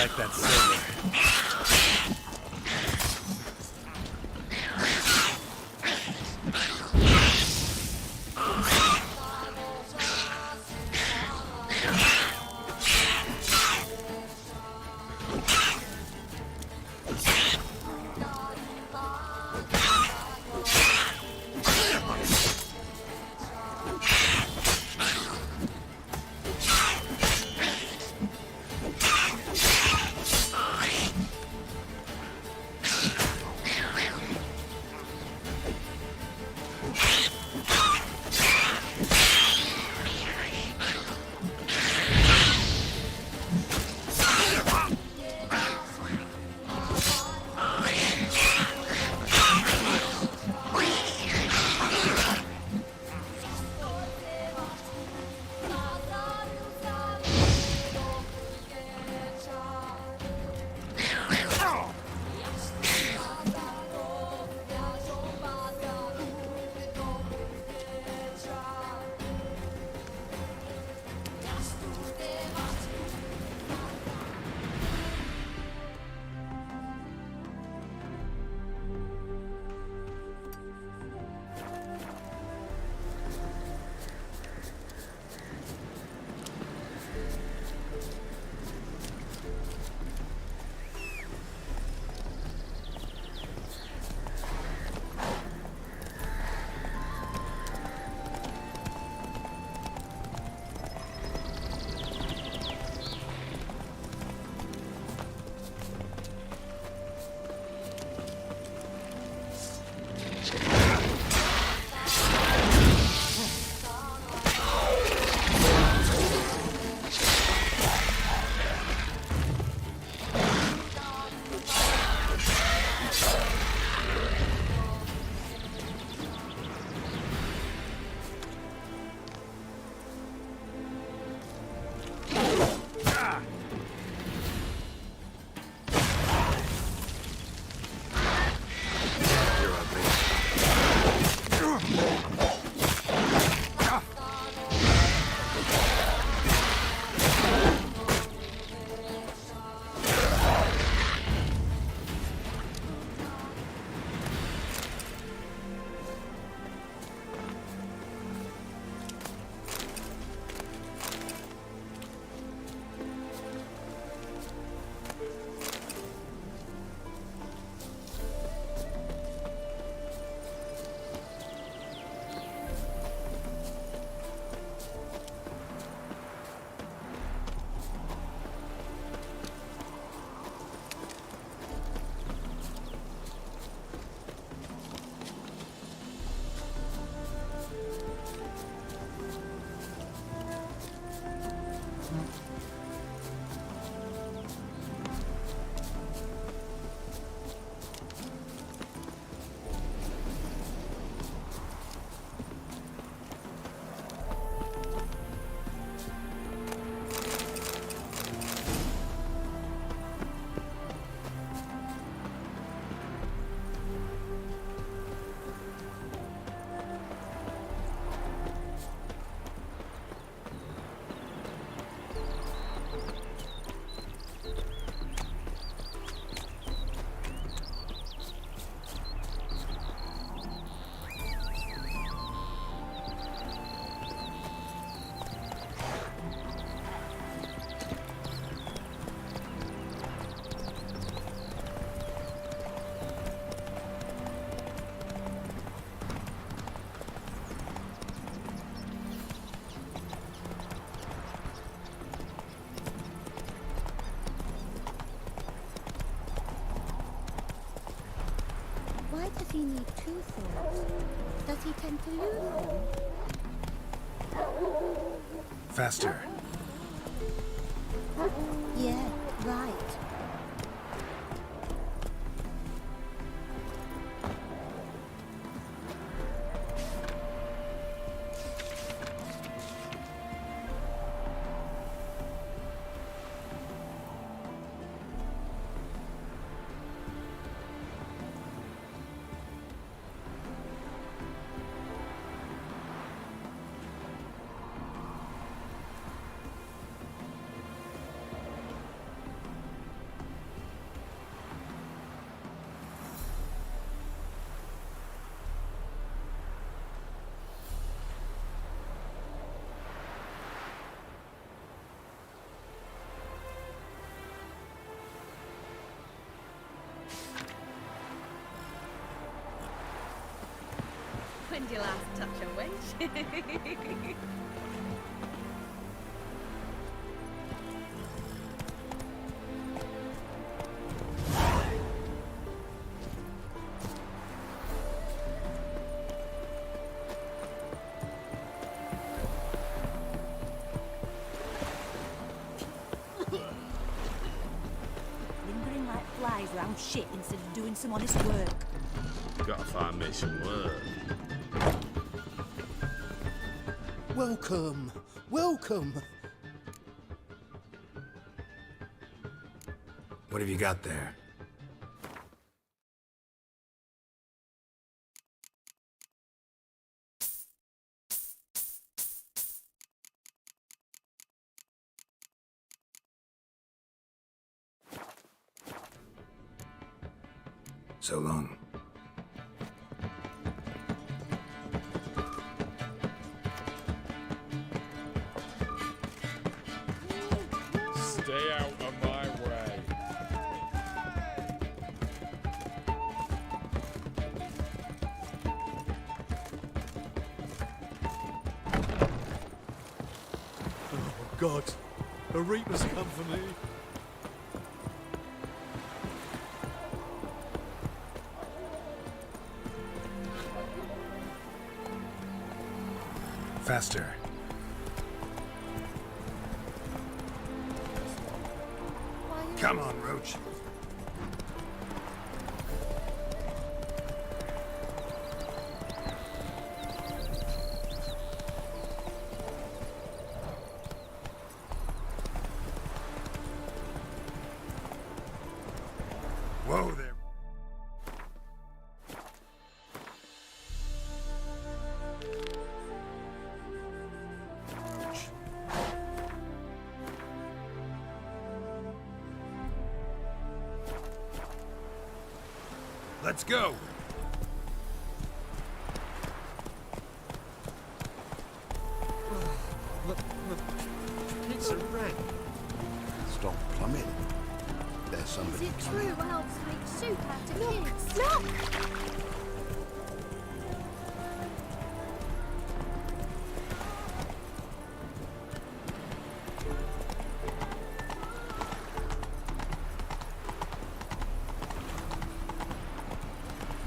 like that silver. Why does he need two swords? Does he tend to lose them? Faster. Yeah, right. mind your last touch a wench. Lingering like flies around shit instead of doing some honest work. Gotta find me some work. Welcome. Welcome. What have you got there? So long. Stay out of my way. Oh, God. The Reaper's come for me. Faster. Come on, Roach. Whoa there. Let's go! It's a rat. Stop plumbing. There's Is somebody it coming. true elves make soup out of kids? Look!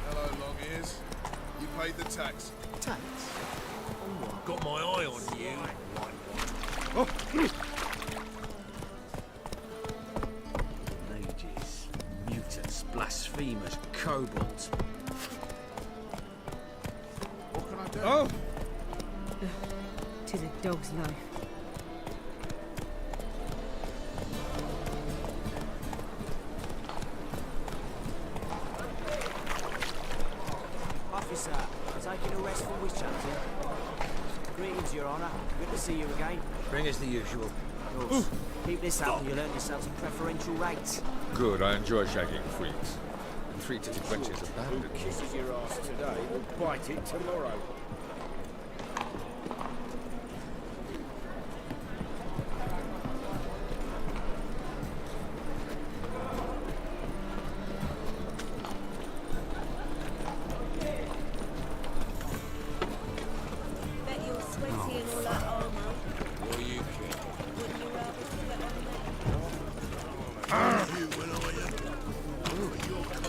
Hello, long ears. You paid the tax. Tax. Got my eye on you. Mages, mutants, blasphemers, kobolds. What can I do? Oh! Tis a dog's life. Officer, taking a rest from witch hunting. Greetings, Your Honour. Good to see you again. Bring us the usual. Of course. Keep this up and you'll earn yourselves a preferential rate. Good, I enjoy shagging freaks. And 3-titted wenches are Who bad. kisses your ass today will bite it tomorrow. Bet you're sweaty and all that armour. What are you kidding? Wouldn't you rather put it on me? You will I your kind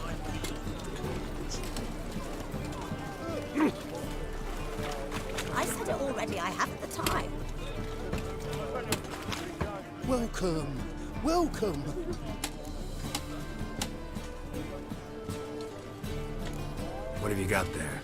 I said it already, I haven't the time. Welcome. Welcome. What have you got there?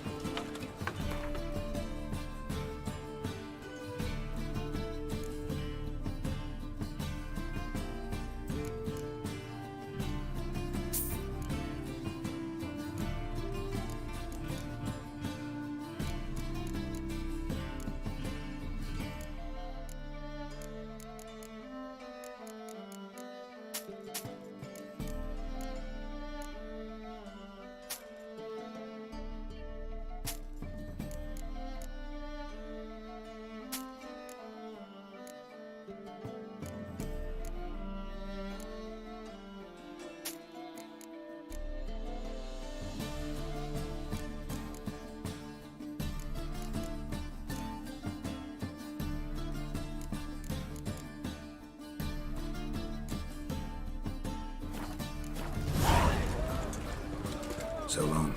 So long.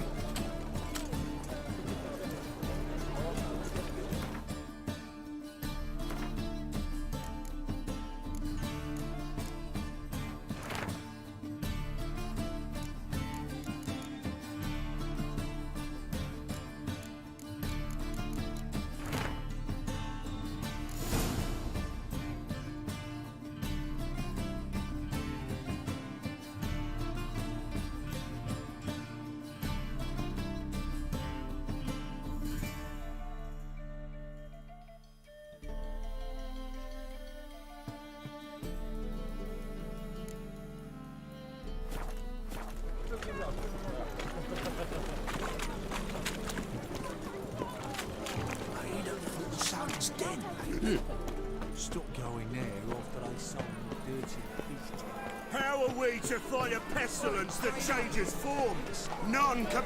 Stop going there after they sold the dirty beast. How are we to fight a pestilence that changes forms? None can...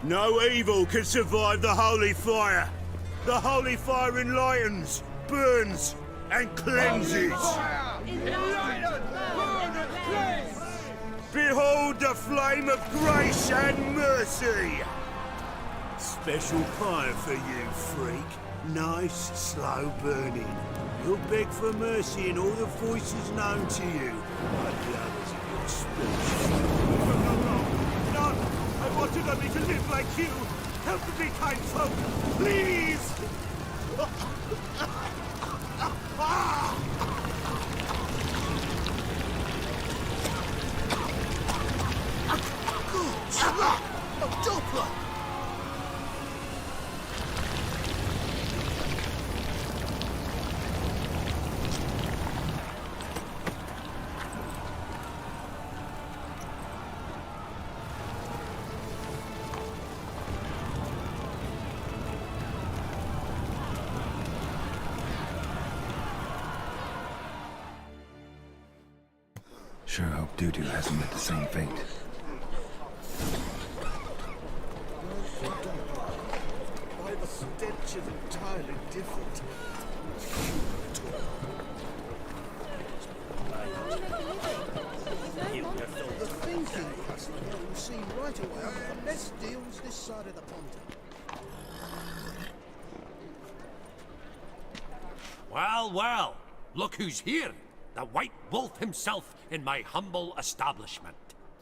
No evil can survive the holy fire. The holy fire enlightens, burns, and cleanses. Behold the flame of grace and mercy. Special fire for you, freak. Nice, slow burning. You'll beg for mercy in all the voices known to you, like the others of your species. None! I wanted only to live like you! Help me, kind folk! Please! Good! A Doppler! Sure hope Doo-Doo hasn't met the same fate. Why the stench is entirely different. The thinking customer will see right away the less deals this side of the pond. Well, well, look who's here. The White Wolf himself in my humble establishment.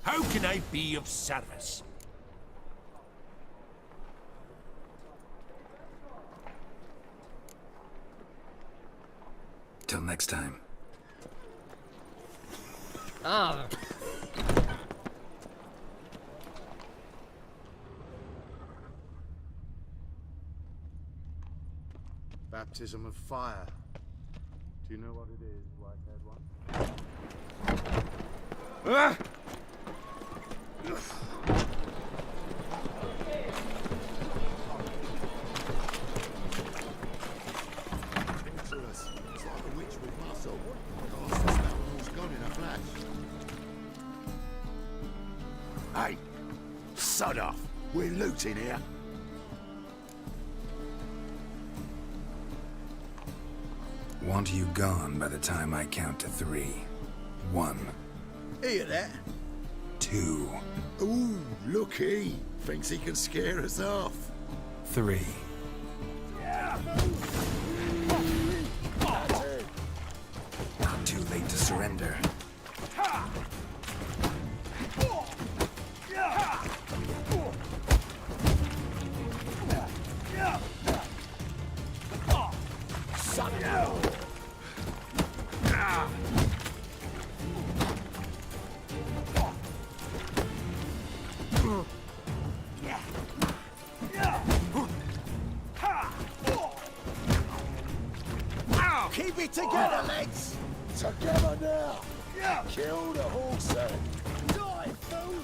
How can I be of service? Till next time. Ah. Baptism of fire. Do you know what it is, white-haired one? Ah! Dangerous. It's like a witch with muscle. Gosh, the smells gone in a flash. Hey, sod off. We're looting here. Want you gone by the time I count to 3. 1. Hear that? 2. Ooh, looky. Thinks he can scare us off. 3. Not too late to surrender. Keep it together, lads! Together now! Yeah. Kill the horse, sir! Die, fool!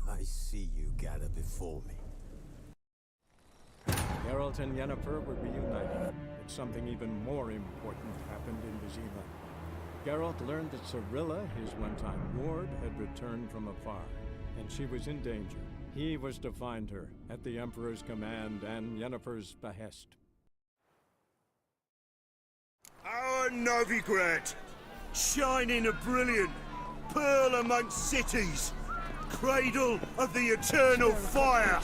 I see you gather before me. Geralt and Yennefer were reunited, but something even more important happened in Vizima. Geralt learned that Cirilla, his one-time ward, had returned from afar, and she was in danger. He was to find her, at the Emperor's command and Yennefer's behest. Our Novigrad, shining a brilliant pearl amongst cities, cradle of the eternal fire.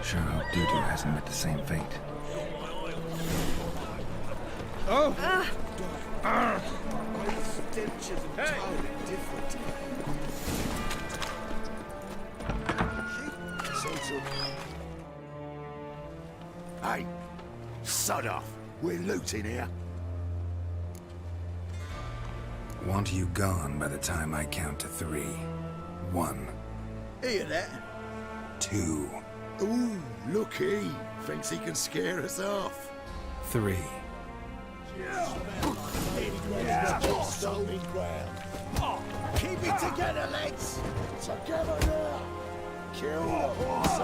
Sure hope Dudu hasn't met the same fate. Oh! Hey! Hey, sod off. We're looting here. Want you gone by the time I count to 3. 1. Hear that? 2. Ooh, look he. Thinks he can scare us off. 3. Solid ground. Keep it together, lads. Together now. Kill the horse.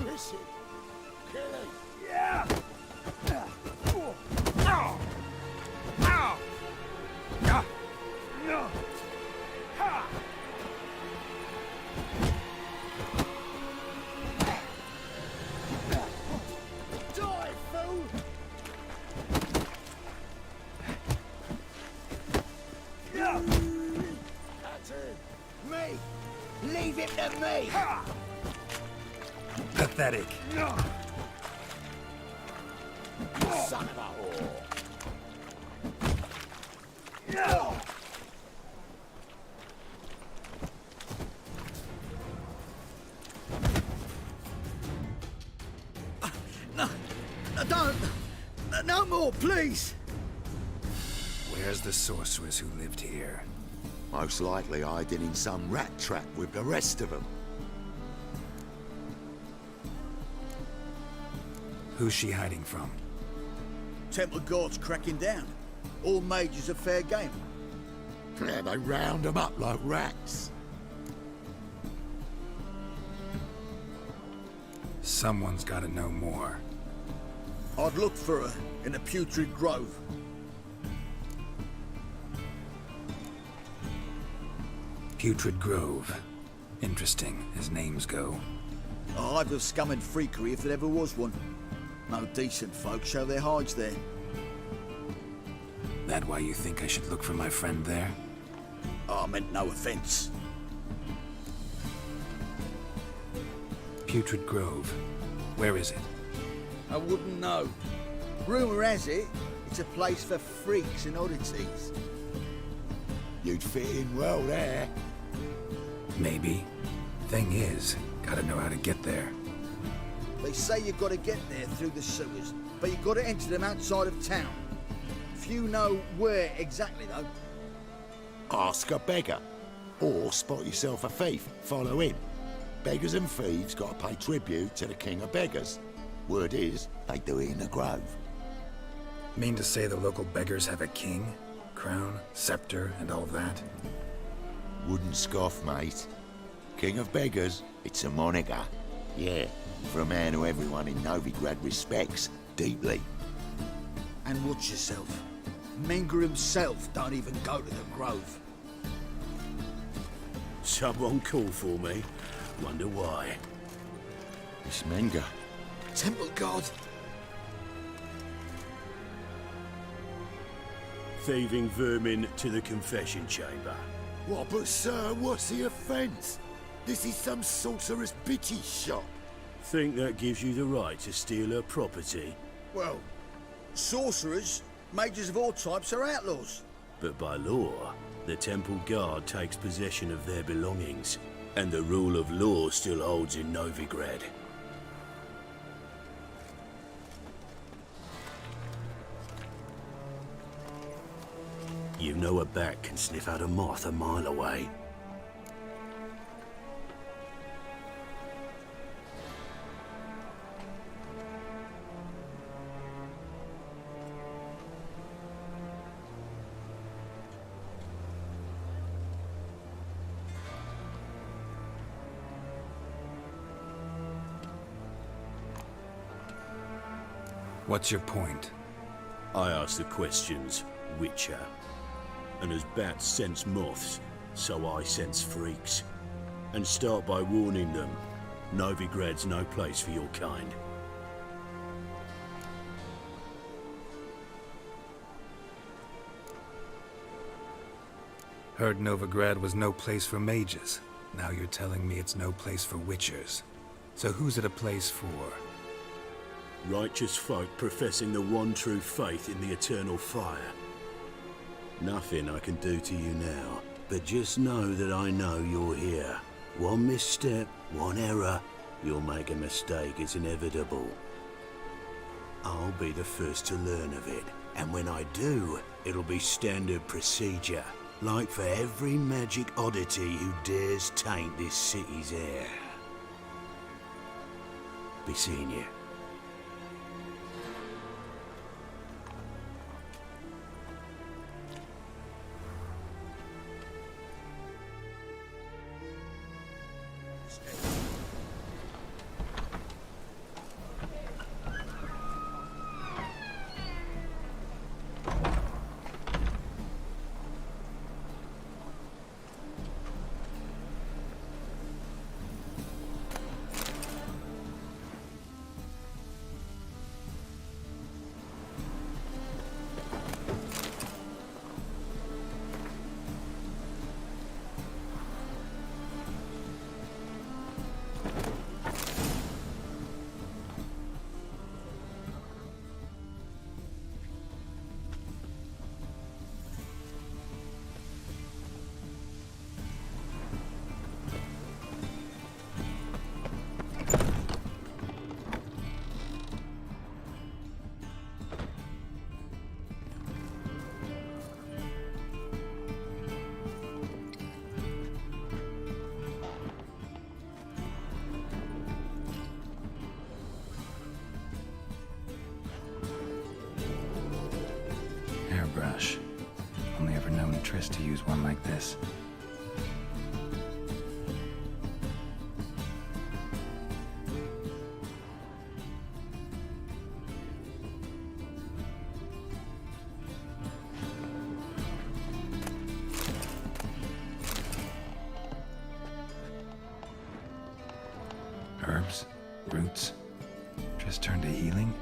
Listen. Kill it. Yeah. Die, fool! That's it. Me! Leave it to me! Pathetic. Son of a whore! No more, please! Where's the sorceress who lived here? Most likely hiding in some rat trap with the rest of them. Who's she hiding from? Temple Guard's cracking down. All mages are fair game. Yeah, they round them up like rats. Someone's got to know more. I'd look for her in the Putrid Grove. Putrid Grove. Interesting, as names go. A hive of scum and freakery if there ever was one. No decent folk show their hides there. That why you think I should look for my friend there? I meant no offense. Putrid Grove. Where is it? I wouldn't know. Rumour has it, it's a place for freaks and oddities. You'd fit in well there. Maybe. Thing is, gotta know how to get there. They say you've got to get there through the sewers, but you've got to enter them outside of town. Few know where exactly, though. Ask a beggar. Or spot yourself a thief. Follow him. Beggars and thieves got to pay tribute to the king of beggars. Word is, they do it in the grove. Mean to say the local beggars have a king? Crown, scepter, and all that? Wouldn't scoff, mate. King of beggars, it's a moniker. Yeah, for a man who everyone in Novigrad respects deeply. And watch yourself. Menger himself don't even go to the grove. Someone called for me. Wonder why. It's Menger. Temple God. Thieving vermin to the confession chamber. What, but sir, what's the offence? This is some sorcerer's bitchy shop. Think that gives you the right to steal her property? Well, sorcerers, mages of all types are outlaws. But by law, the temple guard takes possession of their belongings, and the rule of law still holds in Novigrad. You know a bat can sniff out a moth a mile away. What's your point? I ask the questions, Witcher. And as bats sense moths, so I sense freaks. And start by warning them, Novigrad's no place for your kind. Heard Novigrad was no place for mages. Now you're telling me it's no place for witchers. So who's it a place for? Righteous folk professing the one true faith in the eternal fire. Nothing I can do to you now, but just know that I know you're here. One misstep, one error, you'll make a mistake, it's inevitable. I'll be the first to learn of it, and when I do, it'll be standard procedure, like for every magic oddity who dares taint this city's air. Be seeing you. Hairbrush. Only ever known Triss to use one like this. Herbs? Roots? Triss turned to healing?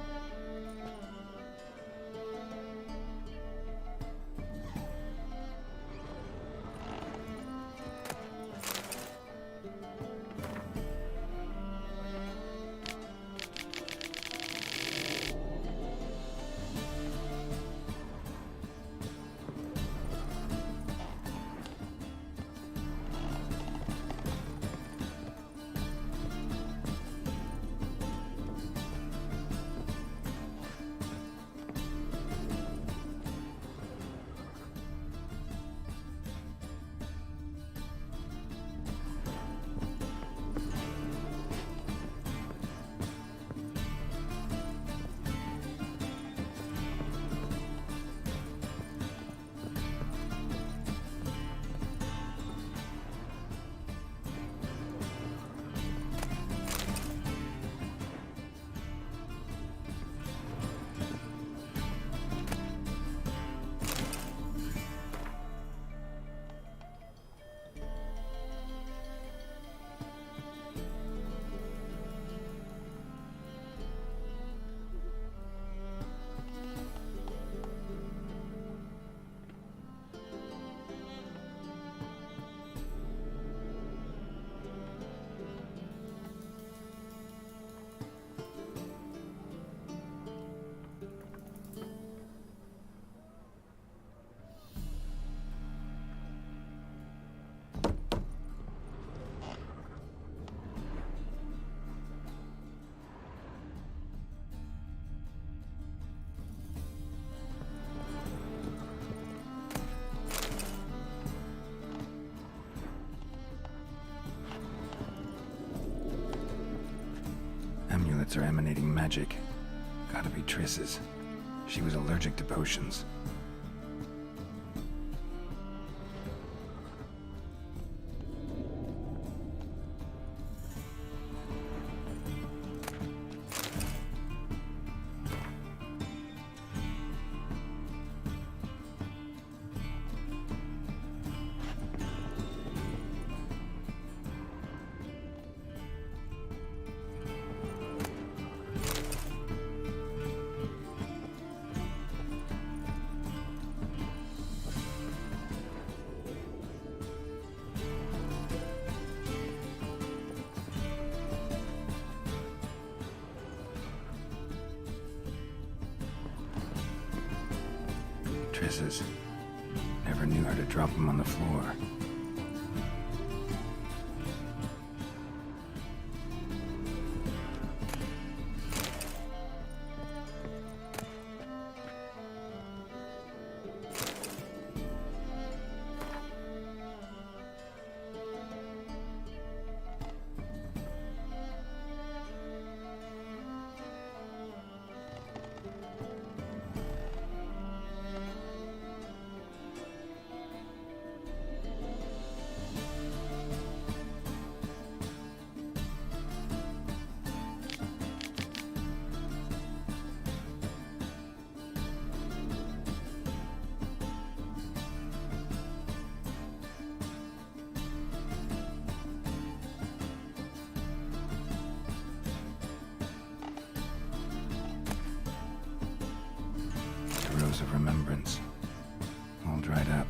conduits are emanating magic. Gotta be Triss's. She was allergic to potions. Triss's. Never knew how to drop them on the floor. Rose of Remembrance. All dried up.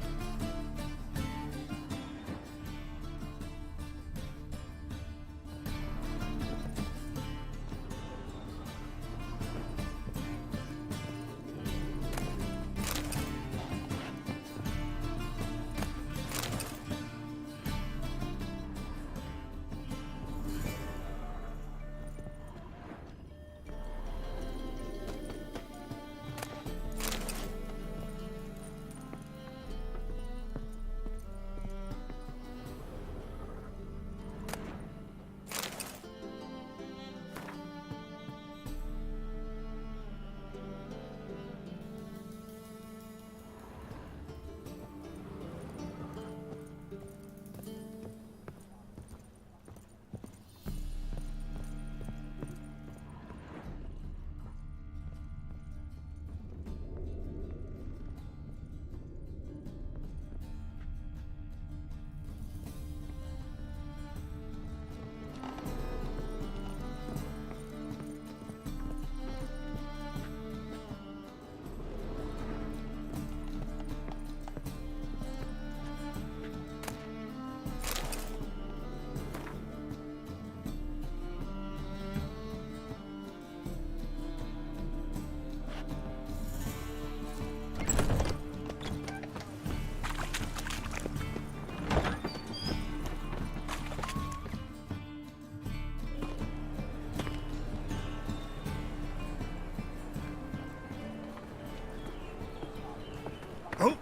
Oh,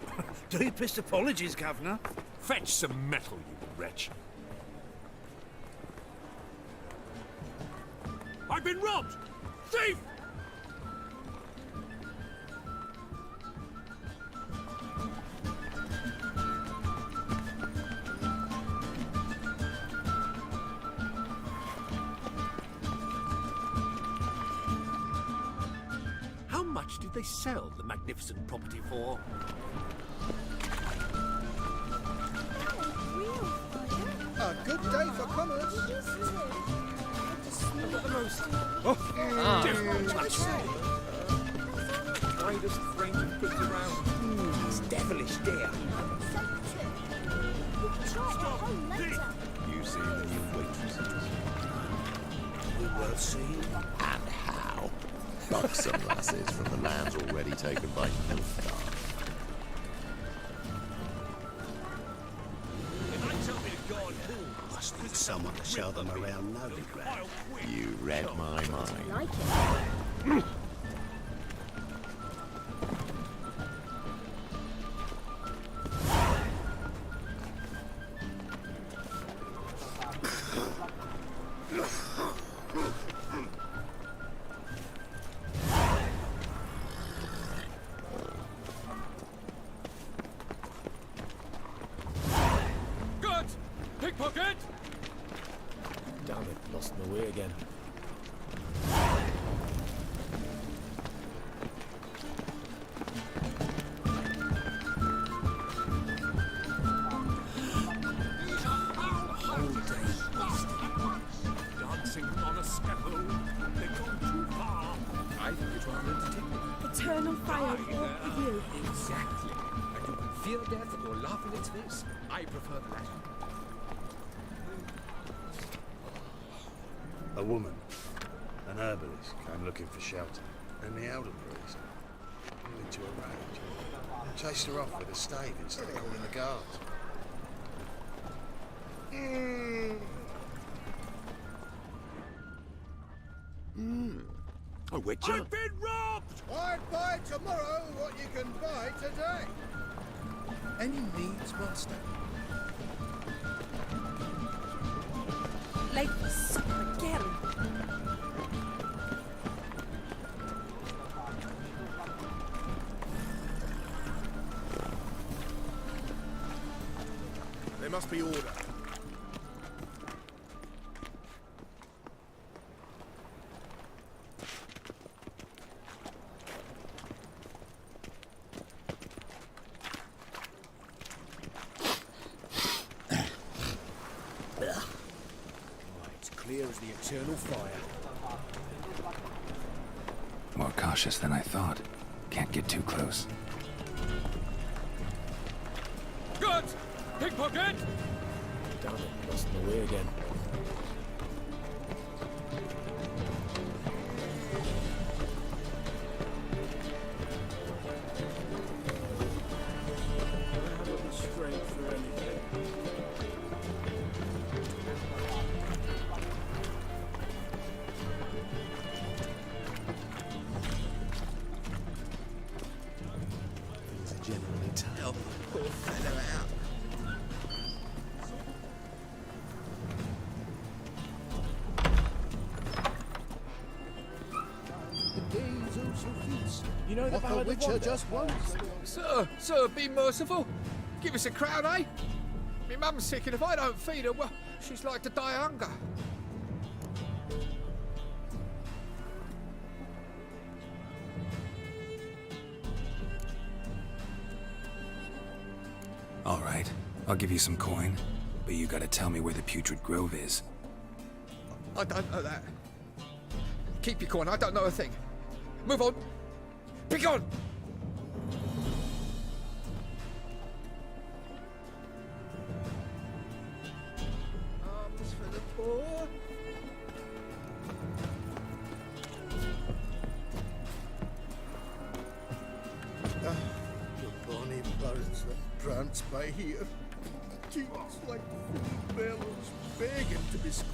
deepest apologies, Governor. Fetch some metal, you wretch. I've been robbed! Thief! How much did they sell the magnificent property for? A good day for commerce. Greatest friend who puts around. It's devilish, dear. You see the new waitresses? We will see. And how? Buxom lasses from the lands already taken by Nilfgaard. Must need someone to show them around Novigrad. You read my mind. Like it. Pickpocket! Damn it, lost my way again. Dancing on a scaffold. They've gone too far. I think it's rather entertaining. Eternal fire will walk with you. Exactly. And you can fear death or laugh in its face. I prefer the latter. A woman, an herbalist, came looking for shelter, and the elder priest flew into a rage. Chased her off with a stave instead of calling the guards. A witcher? I've been robbed! I'd buy tomorrow what you can buy today. Any needs, master? Late for supper again. There must be order. It's clear as the eternal fire. More cautious than I thought. Can't get too close. Good! Pickpocket! Damn it, lost my way again. I haven't the strength for anything. Things are generally tough. Help the poor fellow out. The days oh so fleet. You know the What the ballad of witcher Wonder? just once. Sir, be merciful. Give us a crown, eh? My mum's sick, and if I don't feed her, well, she's like to die of hunger. All right, I'll give you some coin, but you gotta tell me where the Putrid Grove is. I don't know that. Keep your coin, I don't know a thing. Move on. Be gone! Arms for the poor. The bonny birds that prance by here. Cheeks like full bellows begging to be squeezed.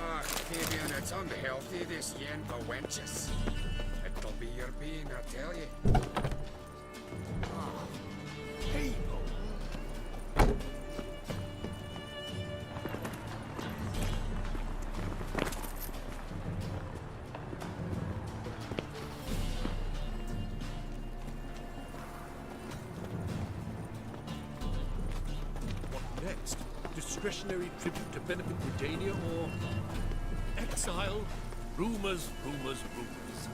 Ah, Fabian, it's unhealthy, this yen for wenches. It'll be your being, I tell you. People. What next? Discretionary tribute to benefit Britannia or exile? Rumors, rumors, rumors.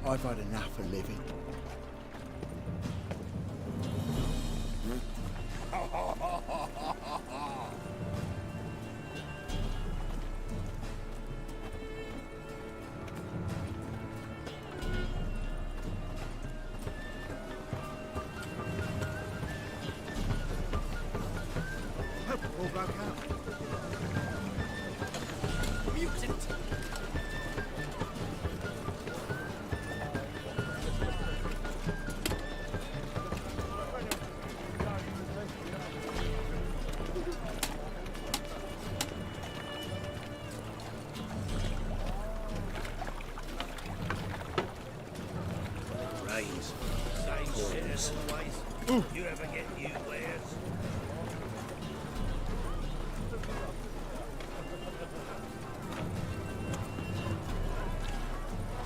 I've had enough of living. All back out. Mutant! clothes. You ever get new wares?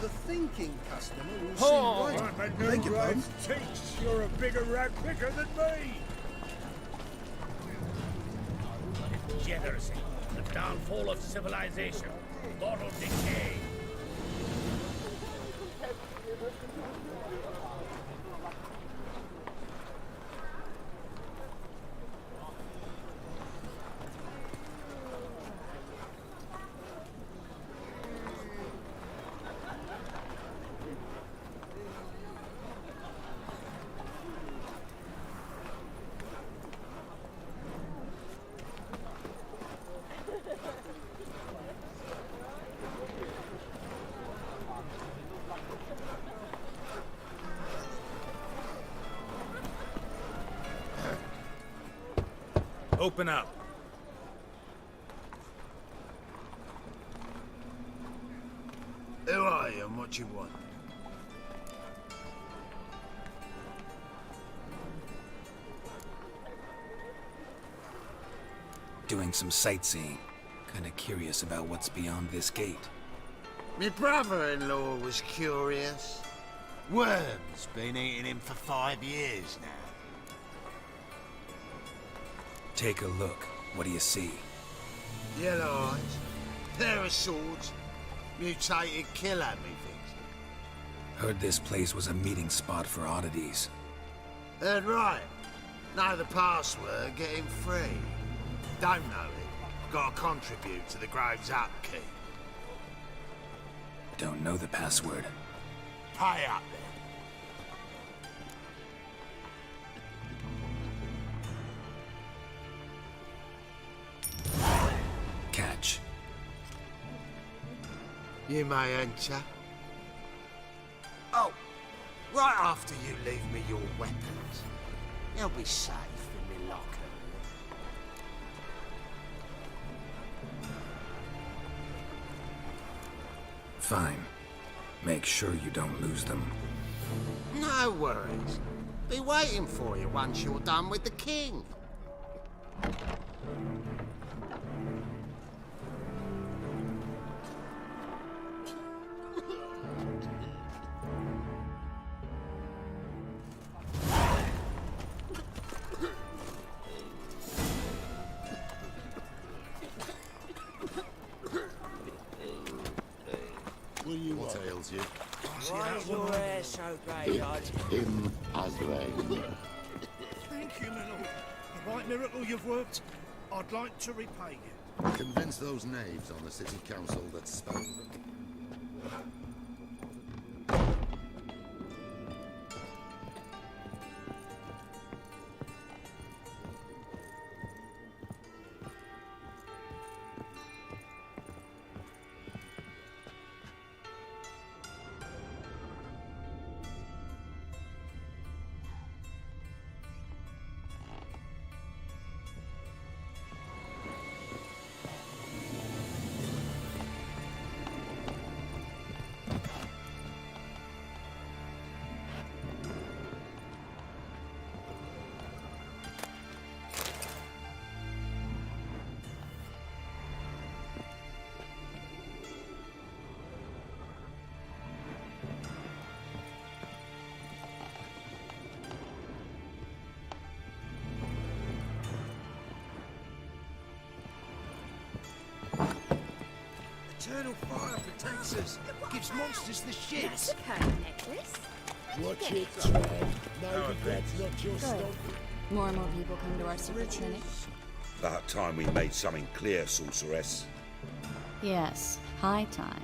The thinking customer will Oh, see I'm right. a new Beg your pardon? teach. You're a bigger rat picker than me. Degeneracy, the downfall of civilization, mortal decay. Open up. Who are you and what you want? Doing some sightseeing. Kinda curious about what's beyond this gate. My brother-in-law was curious. Worms been eating him for 5 years now. Take a look. What do you see? Yellow eyes, pair of swords, mutated killer, methinks. Heard this place was a meeting spot for oddities. Heard right. Know the password, get him free. Don't know it, gotta contribute to the Grove's upkeep. Don't know the password. Pay up then. Catch. You may enter. Oh, right after you leave me your weapons. They'll be safe in my locker. Fine. Make sure you don't lose them. No worries. Be waiting for you once you're done with the king. What ails you? Why is your hair so grey, Dodge? Him as rain. Thank you, my lord. A right miracle you've worked. I'd like to repay you. Convince those knaves on the city council that spell. Eternal fire protects us. Gives monsters the shits. necklace. Watch it, Trev. No regrets, not your Good. stuff. More and more people come to our secret clinic. About time we made something clear, sorceress. Yes, high time.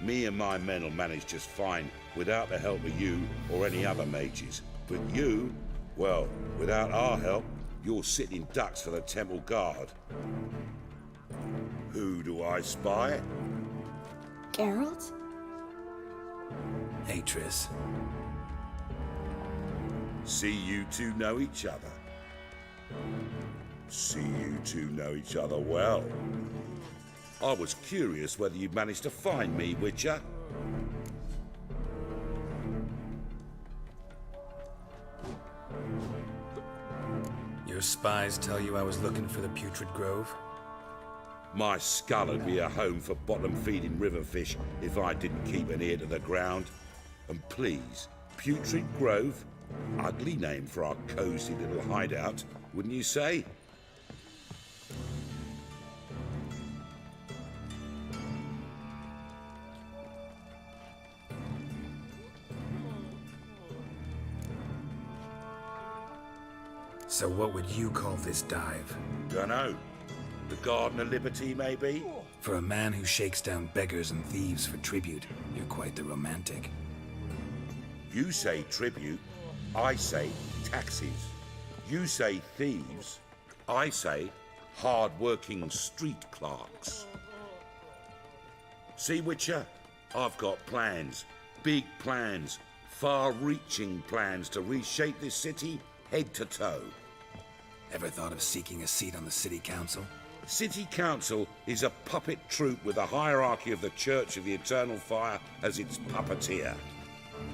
Me and my men will manage just fine without the help of you or any other mages. With you, well, without our help, you're sitting ducks for the temple guard. Who do I spy? Geralt? Hey, Triss. See you two know each other. See you two know each other well. I was curious whether you'd managed to find me, Witcher. Your spies tell you I was looking for the Putrid Grove? My skull would be a home for bottom-feeding river fish if I didn't keep an ear to the ground. And please, Putrid Grove? Ugly name for our cosy little hideout, wouldn't you say? So what would you call this dive? Dunno. The Garden of Liberty, maybe? For a man who shakes down beggars and thieves for tribute, you're quite the romantic. You say tribute, I say taxes. You say thieves, I say hard-working street clerks. See, Witcher? I've got plans. Big plans. Far-reaching plans to reshape this city head to toe. Ever thought of seeking a seat on the city council? City Council is a puppet troupe with the hierarchy of the Church of the Eternal Fire as its puppeteer.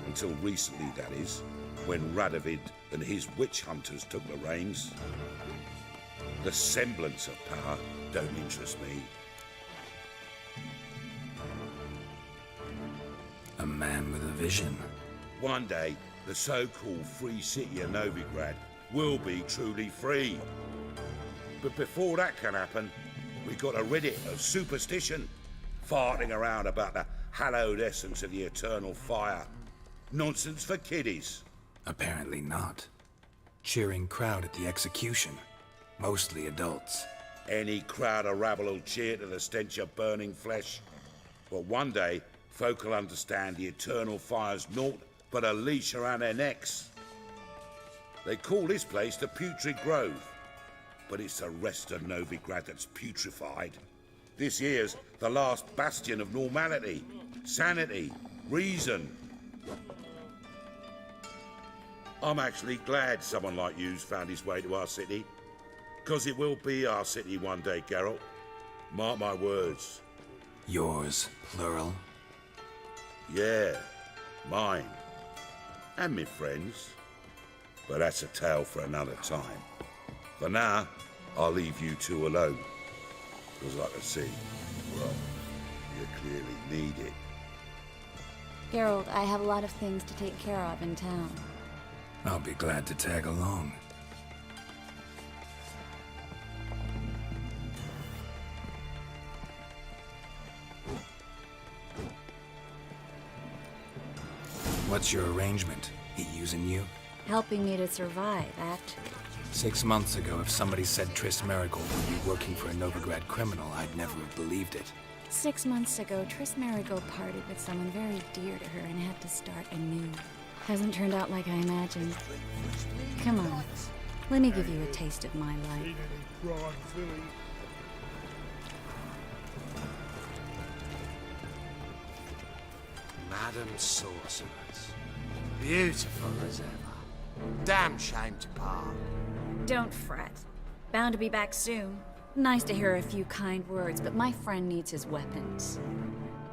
Until recently, that is, when Radovid and his witch hunters took the reins. The semblance of power don't interest me. A man with a vision. One day, the so-called free city of Novigrad will be truly free. But before that can happen, we got a Reddit of superstition, farting around about the hallowed essence of the eternal fire. Nonsense for kiddies. Apparently not. Cheering crowd at the execution. Mostly adults. Any crowd of rabble will cheer to the stench of burning flesh. But one day, folk will understand the eternal fire's naught but a leash around their necks. They call this place the Putrid Grove. But it's the rest of Novigrad that's putrefied. This here's the last bastion of normality, sanity, reason. I'm actually glad someone like you's found his way to our city. 'Cause it will be our city one day, Geralt. Mark my words. Yours, plural? Yeah, mine. And me friends. But that's a tale for another time. For now, I'll leave you two alone. Because I can see, well, you clearly need it. Geralt, I have a lot of things to take care of in town. I'll be glad to tag along. What's your arrangement? He using you? Helping me to survive, act. 6 months ago, if somebody said Triss Marigold would be working for a Novigrad criminal, I'd never have believed it. 6 months ago, Triss Marigold parted with someone very dear to her and had to start anew. Hasn't turned out like I imagined. Come on, let me give you a taste of my life. Madam Sorceress. Beautiful as ever. Damn shame to part. Don't fret. Bound to be back soon. Nice to hear a few kind words, but my friend needs his weapons.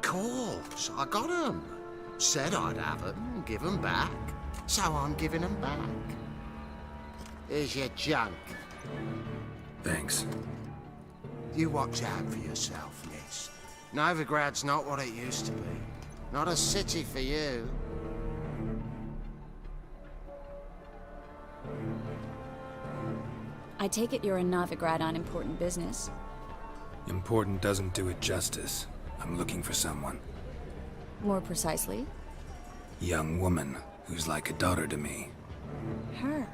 Course, I got 'em. Said I'd have 'em, give 'em back. So I'm giving 'em back. Here's your junk. Thanks. You watch out for yourself, miss. Novigrad's not what it used to be. Not a city for you. I take it you're in Novigrad on important business. Important doesn't do it justice. I'm looking for someone. More precisely? Young woman who's like a daughter to me. Her?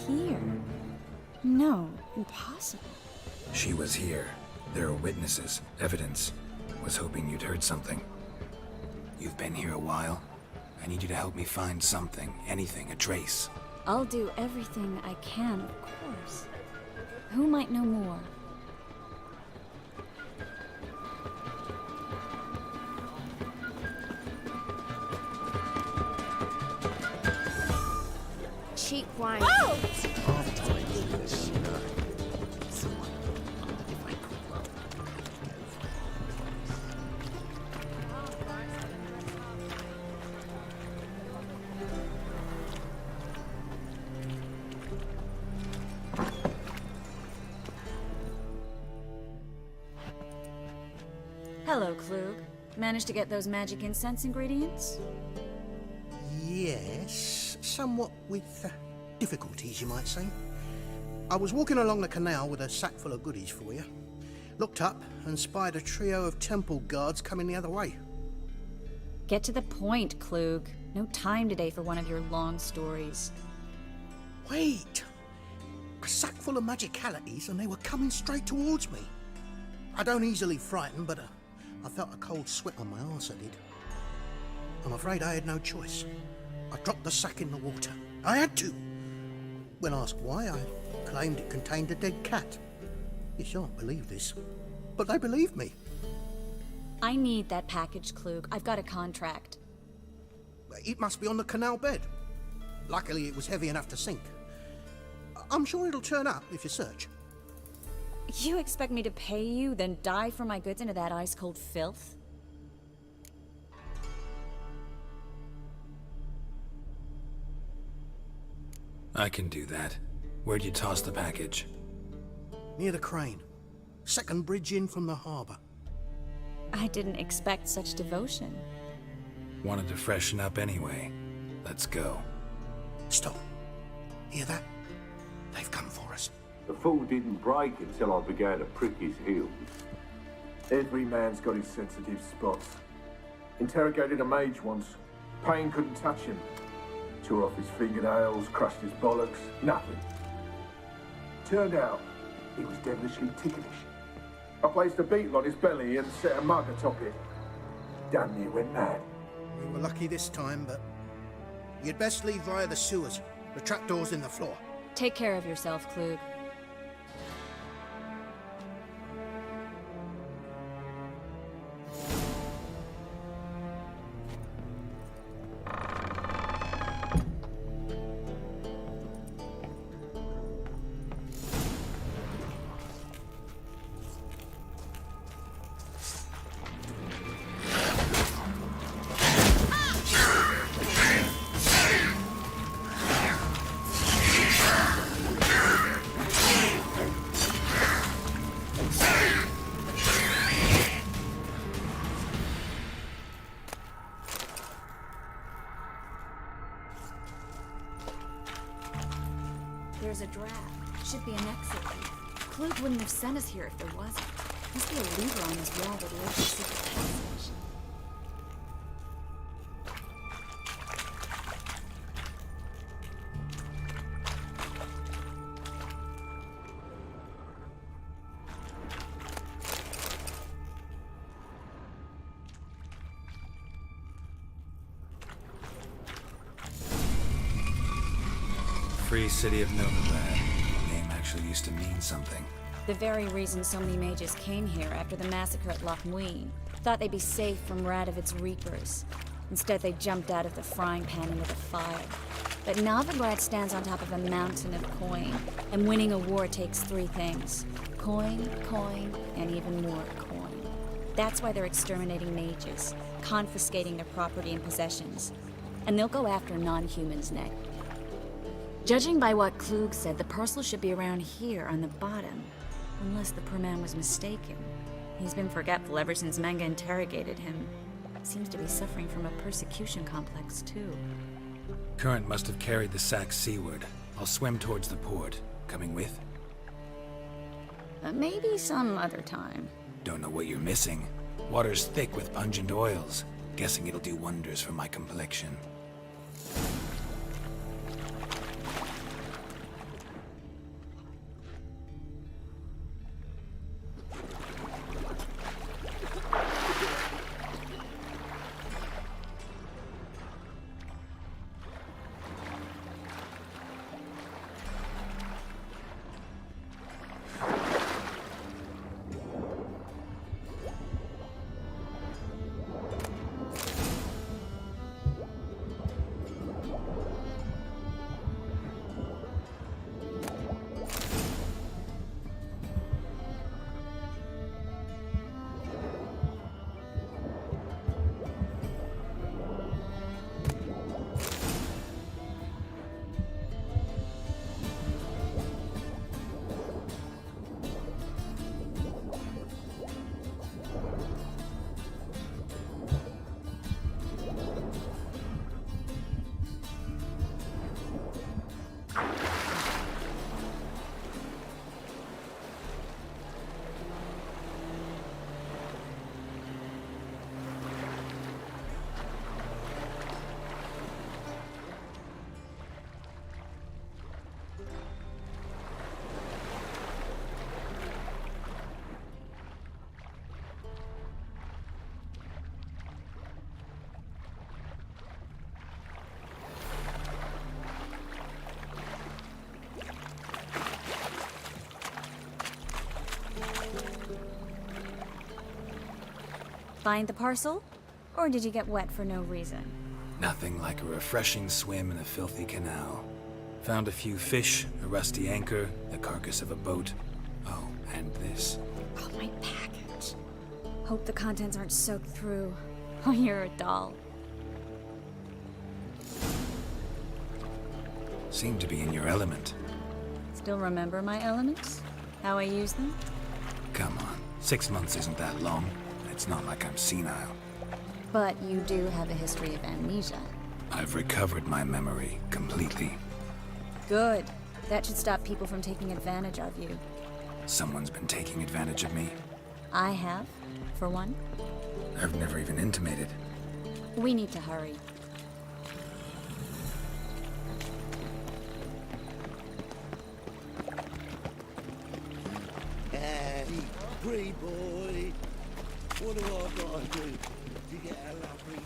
Here? No, impossible. She was here. There are witnesses, evidence. Was hoping you'd heard something. You've been here a while. I need you to help me find something, anything, a trace. I'll do everything I can, of course. Who might know more? Cheap wine. Oh! Hello, Klug. Managed to get those magic incense ingredients? Yes, somewhat with difficulties, you might say. I was walking along the canal with a sack full of goodies for you. Looked up and spied a trio of temple guards coming the other way. Get to the point, Klug. No time today for one of your long stories. Wait! A sack full of magicalities and they were coming straight towards me. I don't easily frighten, but I felt a cold sweat on my arse, I did. I'm afraid I had no choice. I dropped the sack in the water. I had to. When asked why, I claimed it contained a dead cat. You shan't believe this, but they believed me. I need that package, Klug. I've got a contract. It must be on the canal bed. Luckily, it was heavy enough to sink. I'm sure it'll turn up if you search. You expect me to pay you, then dive for my goods into that ice-cold filth? I can do that. Where'd you toss the package? Near the crane. Second bridge in from the harbour. I didn't expect such devotion. Wanted to freshen up anyway. Let's go. Stop. Hear that? They've come for us. The fall didn't break until I began to prick his heels. Every man's got his sensitive spots. Interrogated a mage once. Pain couldn't touch him. Tore off his fingernails, crushed his bollocks, nothing. Turned out, he was devilishly ticklish. I placed a beetle on his belly and set a mug atop it. Damn near went mad. We were lucky this time, but you'd best leave via the sewers. The trapdoor's in the floor. Take care of yourself, Klug. There's a draft. Should be an exit. Klug wouldn't have sent us here if there wasn't. Must be a lever on this wall that leads to secret passage. Free City of Novigrad. The name actually used to mean something. The very reason so many mages came here after the massacre at Loch Muin. Thought they'd be safe from Radovit's reapers. Instead, they jumped out of the frying pan into the fire. But Novigrad stands on top of a mountain of coin, and winning a war takes three things. Coin, coin, and even more coin. That's why they're exterminating mages, confiscating their property and possessions. And they'll go after non-humans next. Judging by what Klug said, the parcel should be around here on the bottom. Unless the poor man was mistaken. He's been forgetful ever since Manga interrogated him. Seems to be suffering from a persecution complex, too. Current must have carried the sack seaward. I'll swim towards the port. Coming with? Maybe some other time. Don't know what you're missing. Water's thick with pungent oils. Guessing it'll do wonders for my complexion. Find the parcel? Or did you get wet for no reason? Nothing like a refreshing swim in a filthy canal. Found a few fish, a rusty anchor, the carcass of a boat. Oh, and this. Oh, my package. Hope the contents aren't soaked through. Oh, you're a doll. Seem to be in your element. Still remember my elements? How I use them? Come on, 6 months isn't that long. It's not like I'm senile. But you do have a history of amnesia. I've recovered my memory completely. Good. That should stop people from taking advantage of you. Someone's been taking advantage of me. I have, for one. I've never even intimated. We need to hurry. Hey, pretty boy. What do I gotta do to get a lovely...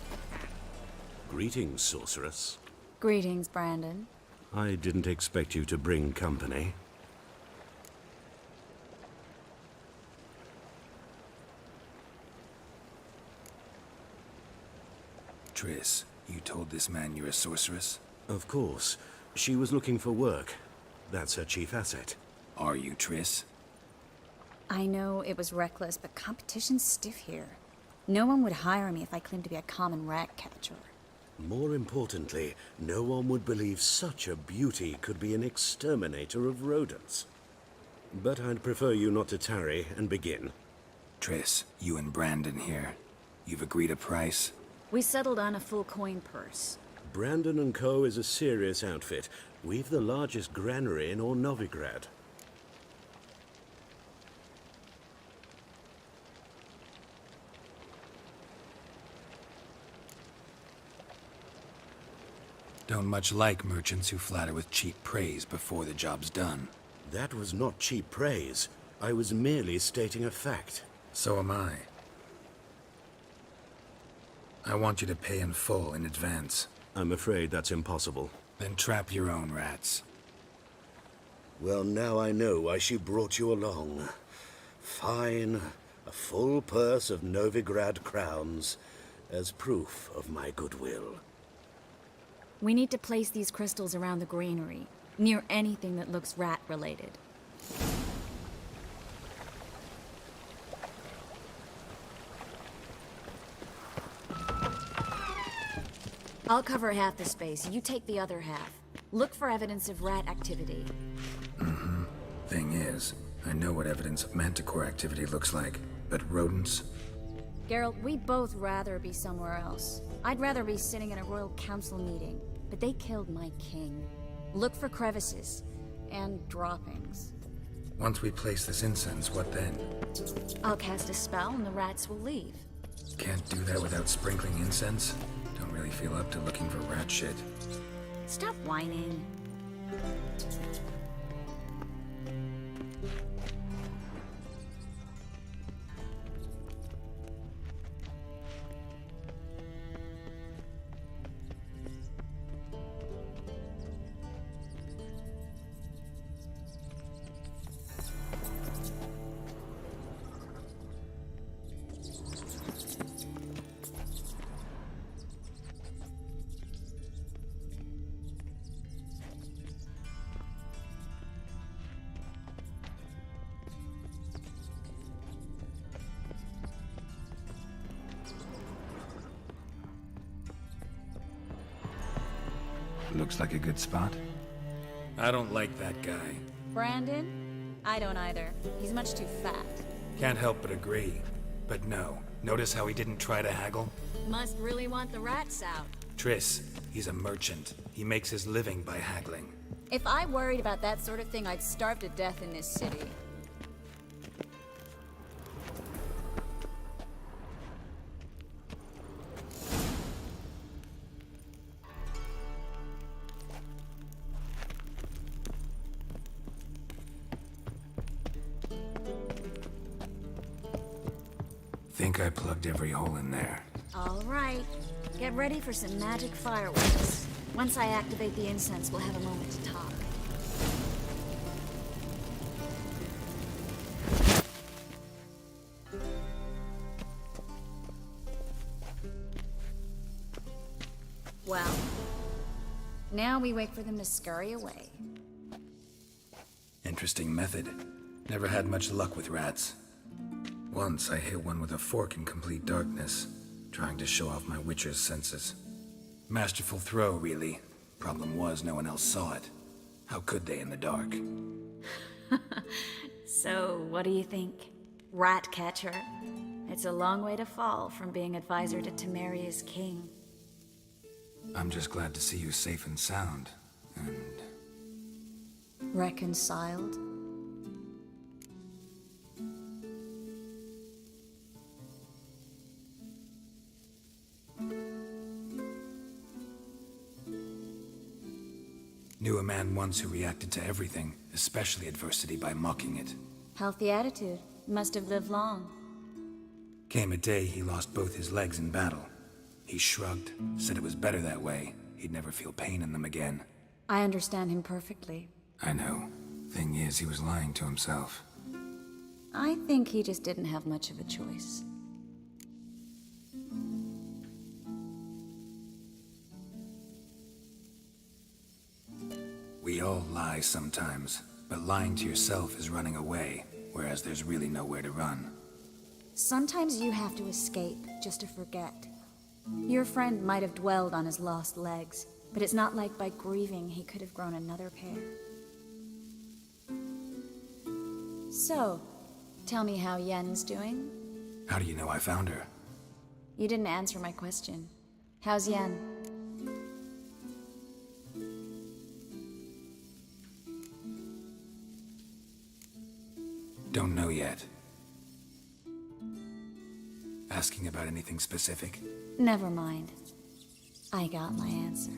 Greetings, sorceress. Greetings, Brandon. I didn't expect you to bring company. Triss, you told this man you're a sorceress? Of course. She was looking for work. That's her chief asset. Are you, Triss? I know it was reckless, but competition's stiff here. No one would hire me if I claimed to be a common rat catcher. More importantly, no one would believe such a beauty could be an exterminator of rodents. But I'd prefer you not to tarry and begin. Triss, you and Brandon here. You've agreed a price? We settled on a full coin purse. Brandon & Co. is a serious outfit. We've the largest granary in all Novigrad. Don't much like merchants who flatter with cheap praise before the job's done. That was not cheap praise. I was merely stating a fact. So am I. I want you to pay in full in advance. I'm afraid that's impossible. Then trap your own rats. Well, now I know why she brought you along. Fine. A full purse of Novigrad crowns as proof of my goodwill. We need to place these crystals around the granary, near anything that looks rat-related. I'll cover half the space, you take the other half. Look for evidence of rat activity. Mm-hmm. Thing is, I know what evidence of manticore activity looks like, but rodents? Geralt, we'd both rather be somewhere else. I'd rather be sitting in a royal council meeting, but they killed my king. Look for crevices and droppings. Once we place this incense, what then? I'll cast a spell and the rats will leave. Can't do that without sprinkling incense? Don't really feel up to looking for rat shit. Stop whining. Looks like a good spot. I don't like that guy. Brandon? I don't either. He's much too fat. Can't help but agree. But no, notice how he didn't try to haggle? Must really want the rats out. Triss, he's a merchant. He makes his living by haggling. If I worried about that sort of thing, I'd starve to death in this city. Think I plugged every hole in there. All right. Get ready for some magic fireworks. Once I activate the incense, we'll have a moment to talk. Well, now we wait for them to scurry away. Interesting method. Never had much luck with rats. Once I hit one with a fork in complete darkness, trying to show off my witcher's senses. Masterful throw, really. Problem was, no one else saw it. How could they in the dark? So, what do you think? Rat catcher? It's a long way to fall from being advisor to Temeria's king. I'm just glad to see you safe and sound, and... Reconciled? Knew a man once who reacted to everything, especially adversity, by mocking it. Healthy attitude. Must have lived long. Came a day he lost both his legs in battle. He shrugged, said it was better that way. He'd never feel pain in them again. I understand him perfectly. I know. Thing is, he was lying to himself. I think he just didn't have much of a choice. We all lie sometimes, but lying to yourself is running away, whereas there's really nowhere to run. Sometimes you have to escape just to forget. Your friend might have dwelled on his lost legs, but it's not like by grieving he could have grown another pair. So, tell me how Yen's doing? How do you know I found her? You didn't answer my question. How's Yen? Don't know yet. Asking about anything specific? Never mind. I got my answer.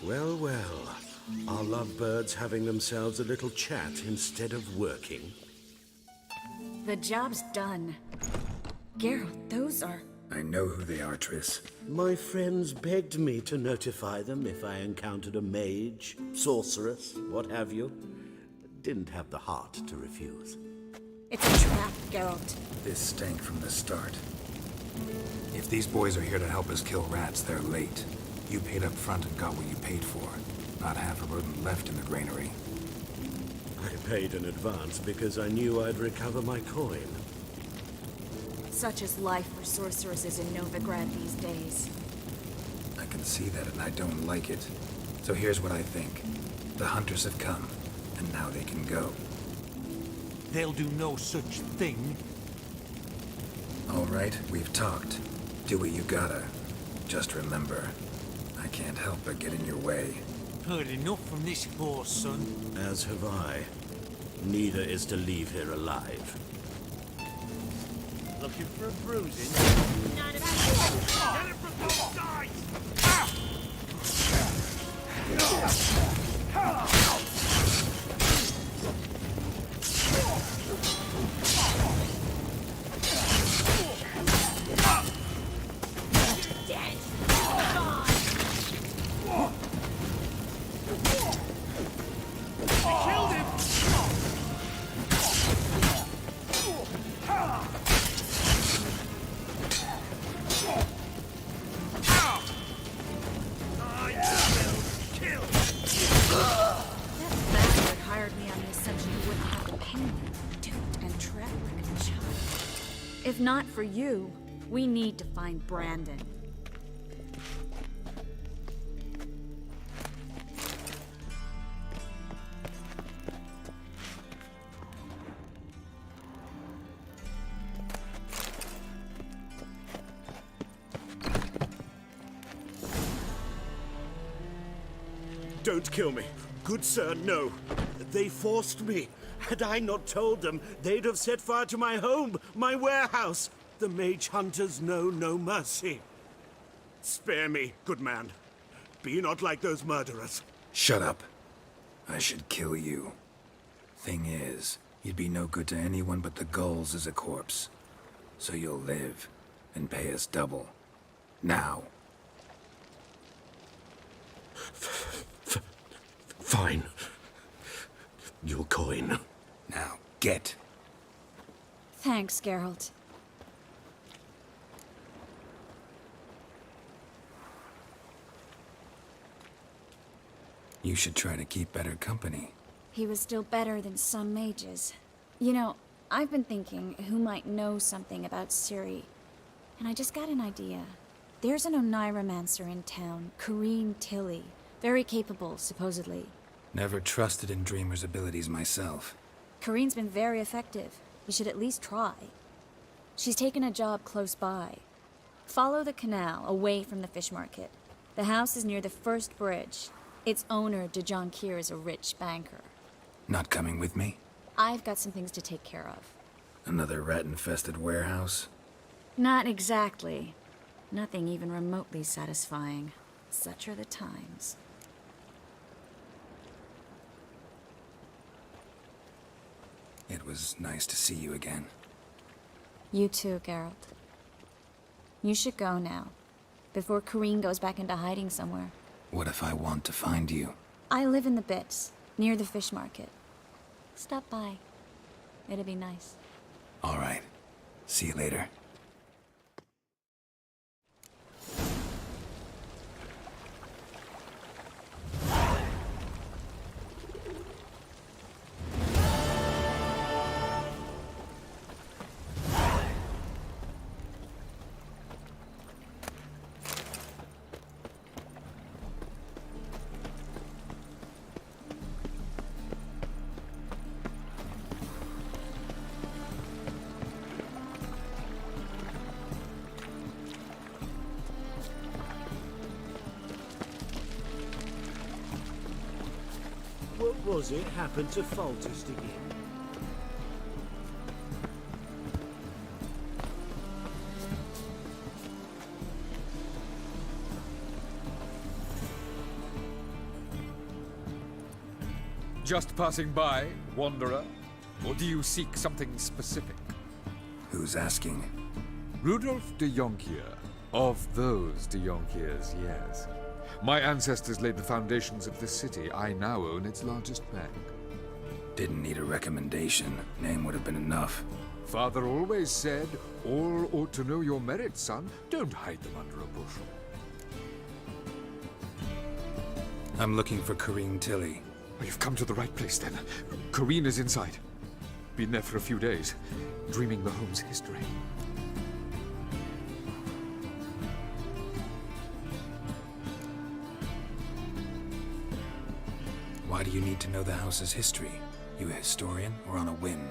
Well, well. Are lovebirds having themselves a little chat instead of working? The job's done. Geralt, those are... I know who they are, Triss. My friends begged me to notify them if I encountered a mage, sorceress, what have you. Didn't have the heart to refuse. It's a trap, Geralt. This stank from the start. If these boys are here to help us kill rats, they're late. You paid up front and got what you paid for. Not half a rodent left in the granary. I paid in advance because I knew I'd recover my coin. Such is life for sorceresses in Novigrad these days. I can see that and I don't like it. So here's what I think. The hunters have come, and now they can go. They'll do no such thing. All right, we've talked. Do what you gotta. Just remember, I can't help but get in your way. Heard enough from this poor son. As have I. Neither is to leave here alive. Looking for a bruising? None of Get it from both If not for you, we need to find Brandon. Don't kill me. Good sir, no. They forced me. Had I not told them, they'd have set fire to my home, my warehouse. The mage hunters know no mercy. Spare me, good man. Be not like those murderers. Shut up. I should kill you. Thing is, you'd be no good to anyone but the gulls as a corpse. So you'll live. and pay us double. Now. Fine. Your coin. Now, get. Thanks, Geralt. You should try to keep better company. He was still better than some mages. You know, I've been thinking who might know something about Ciri, and I just got an idea. There's an Oneiromancer in town, Corrine Tilly. Very capable, supposedly. Never trusted in Dreamer's abilities myself. Corrine's been very effective. You should at least try. She's taken a job close by. Follow the canal, away from the fish market. The house is near the first bridge. Its owner, De Jonquier, is a rich banker. Not coming with me? I've got some things to take care of. Another rat-infested warehouse? Not exactly. Nothing even remotely satisfying. Such are the times. It was nice to see you again. You too, Geralt. You should go now, before Corrine goes back into hiding somewhere. What if I want to find you? I live in the Bits, near the fish market. Stop by. It'd be nice. All right. See you later. What was it happened to Foltest again? Just passing by, wanderer? Or do you seek something specific? Who's asking? Rudolf de Jonquier. Of those de Jonquiers, yes. My ancestors laid the foundations of this city. I now own its largest bank. Didn't need a recommendation. Name would have been enough. Father always said, all ought to know your merits, son. Don't hide them under a bushel. I'm looking for Corrine Tilly. Well, you've come to the right place, then. Corrine is inside. Been there for a few days, dreaming the home's history. Why do you need to know the house's history? You a historian or on a whim?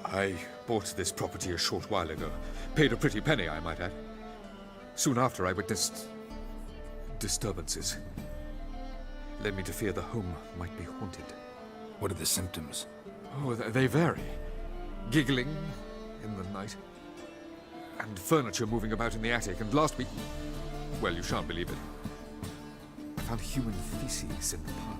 I bought this property a short while ago. Paid a pretty penny, I might add. Soon after, I witnessed disturbances. Led me to fear the home might be haunted. What are the symptoms? Oh, they vary. Giggling in the night. And furniture moving about in the attic. And last week... well, you shan't believe it. I found human feces in the parlor.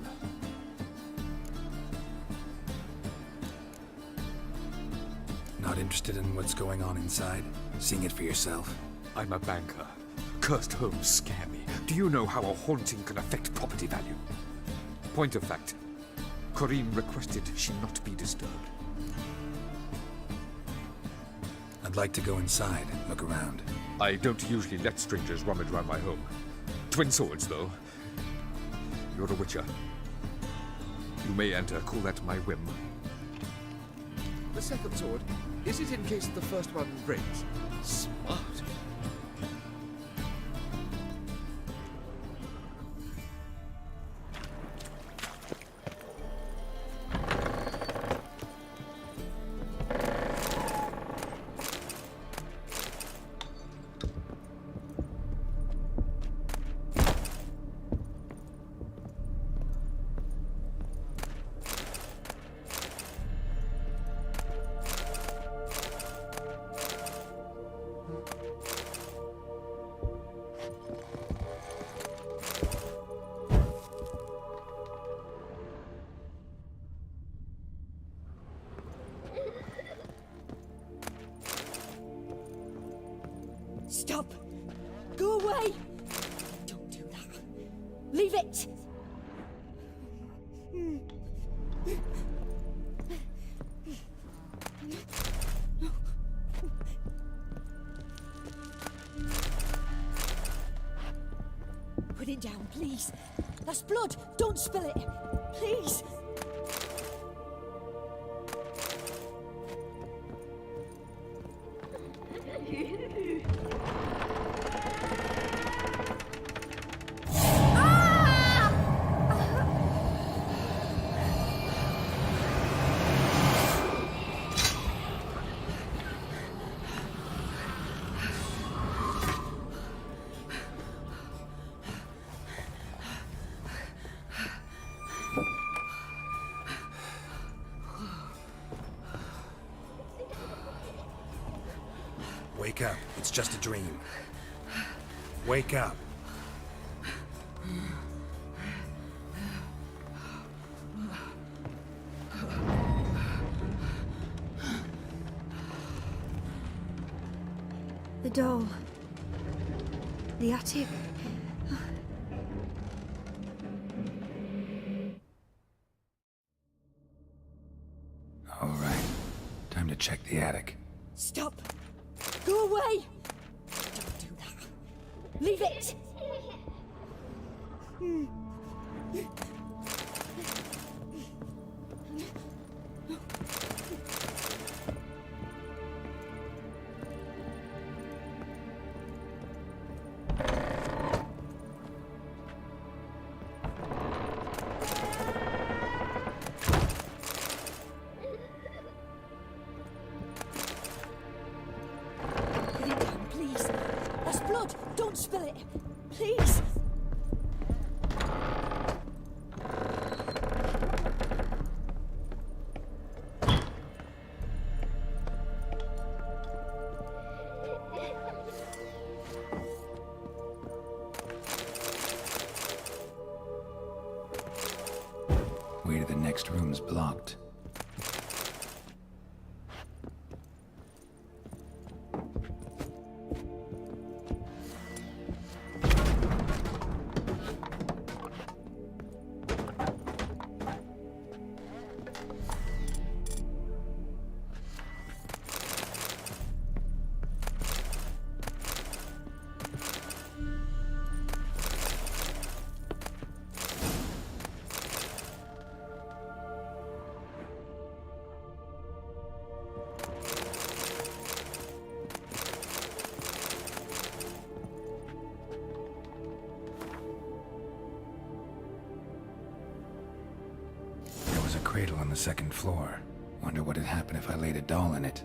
Not interested in what's going on inside? Seeing it for yourself? I'm a banker. Cursed homes scare me. Do you know how a haunting can affect property value? Point of fact, Corrine requested she not be disturbed. I'd like to go inside, look around. I don't usually let strangers rummage around my home. Twin swords, though. You're a witcher. You may enter, call that my whim. The second sword, is it in case the first one breaks? Smart. Stop! Go away! Don't do that. Leave it! Put it down, please. That's blood. Don't spill it. Please. Wake up. It's just a dream. Wake up. The doll. The attic. All right. Time to check the attic. Stop! Go away! Don't do that. Leave it! Blood! Don't spill it! Please! Way to the next room's blocked. There was a cradle on the second floor. Wonder what'd happen if I laid a doll in it.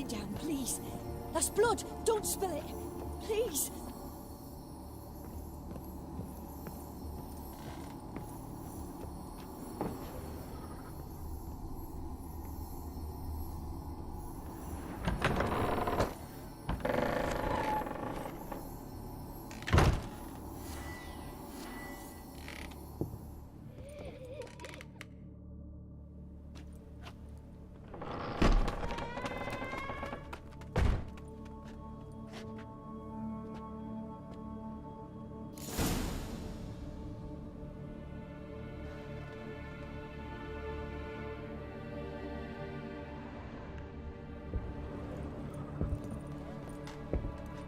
it down, please. That's blood. Don't spill it. Please.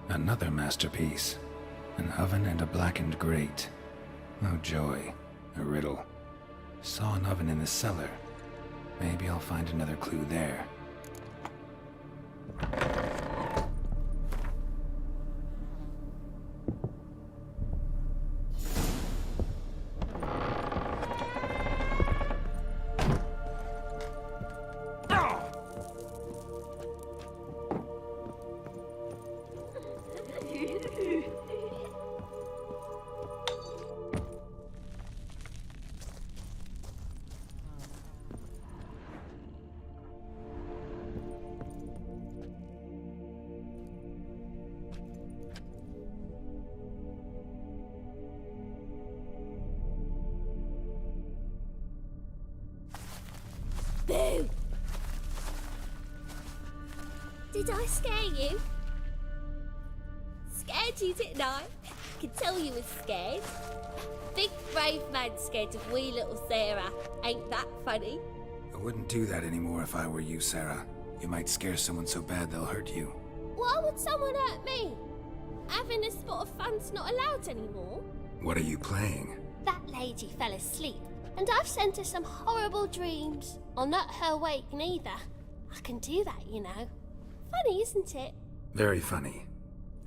Another masterpiece. An oven and a blackened grate. Oh joy. A riddle. Saw an oven in the cellar. Maybe I'll find another clue there. Boo! Did I scare you? Scared you, didn't I? I can tell you was scared. Big brave man scared of wee little Sarah. Ain't that funny? I wouldn't do that anymore if I were you, Sarah. You might scare someone so bad they'll hurt you. Why would someone hurt me? Having a spot of fun's not allowed anymore. What are you playing? That lady fell asleep, and I've sent her some horrible dreams. I'll not her awake neither. I can do that, you know. Funny, isn't it? Very funny.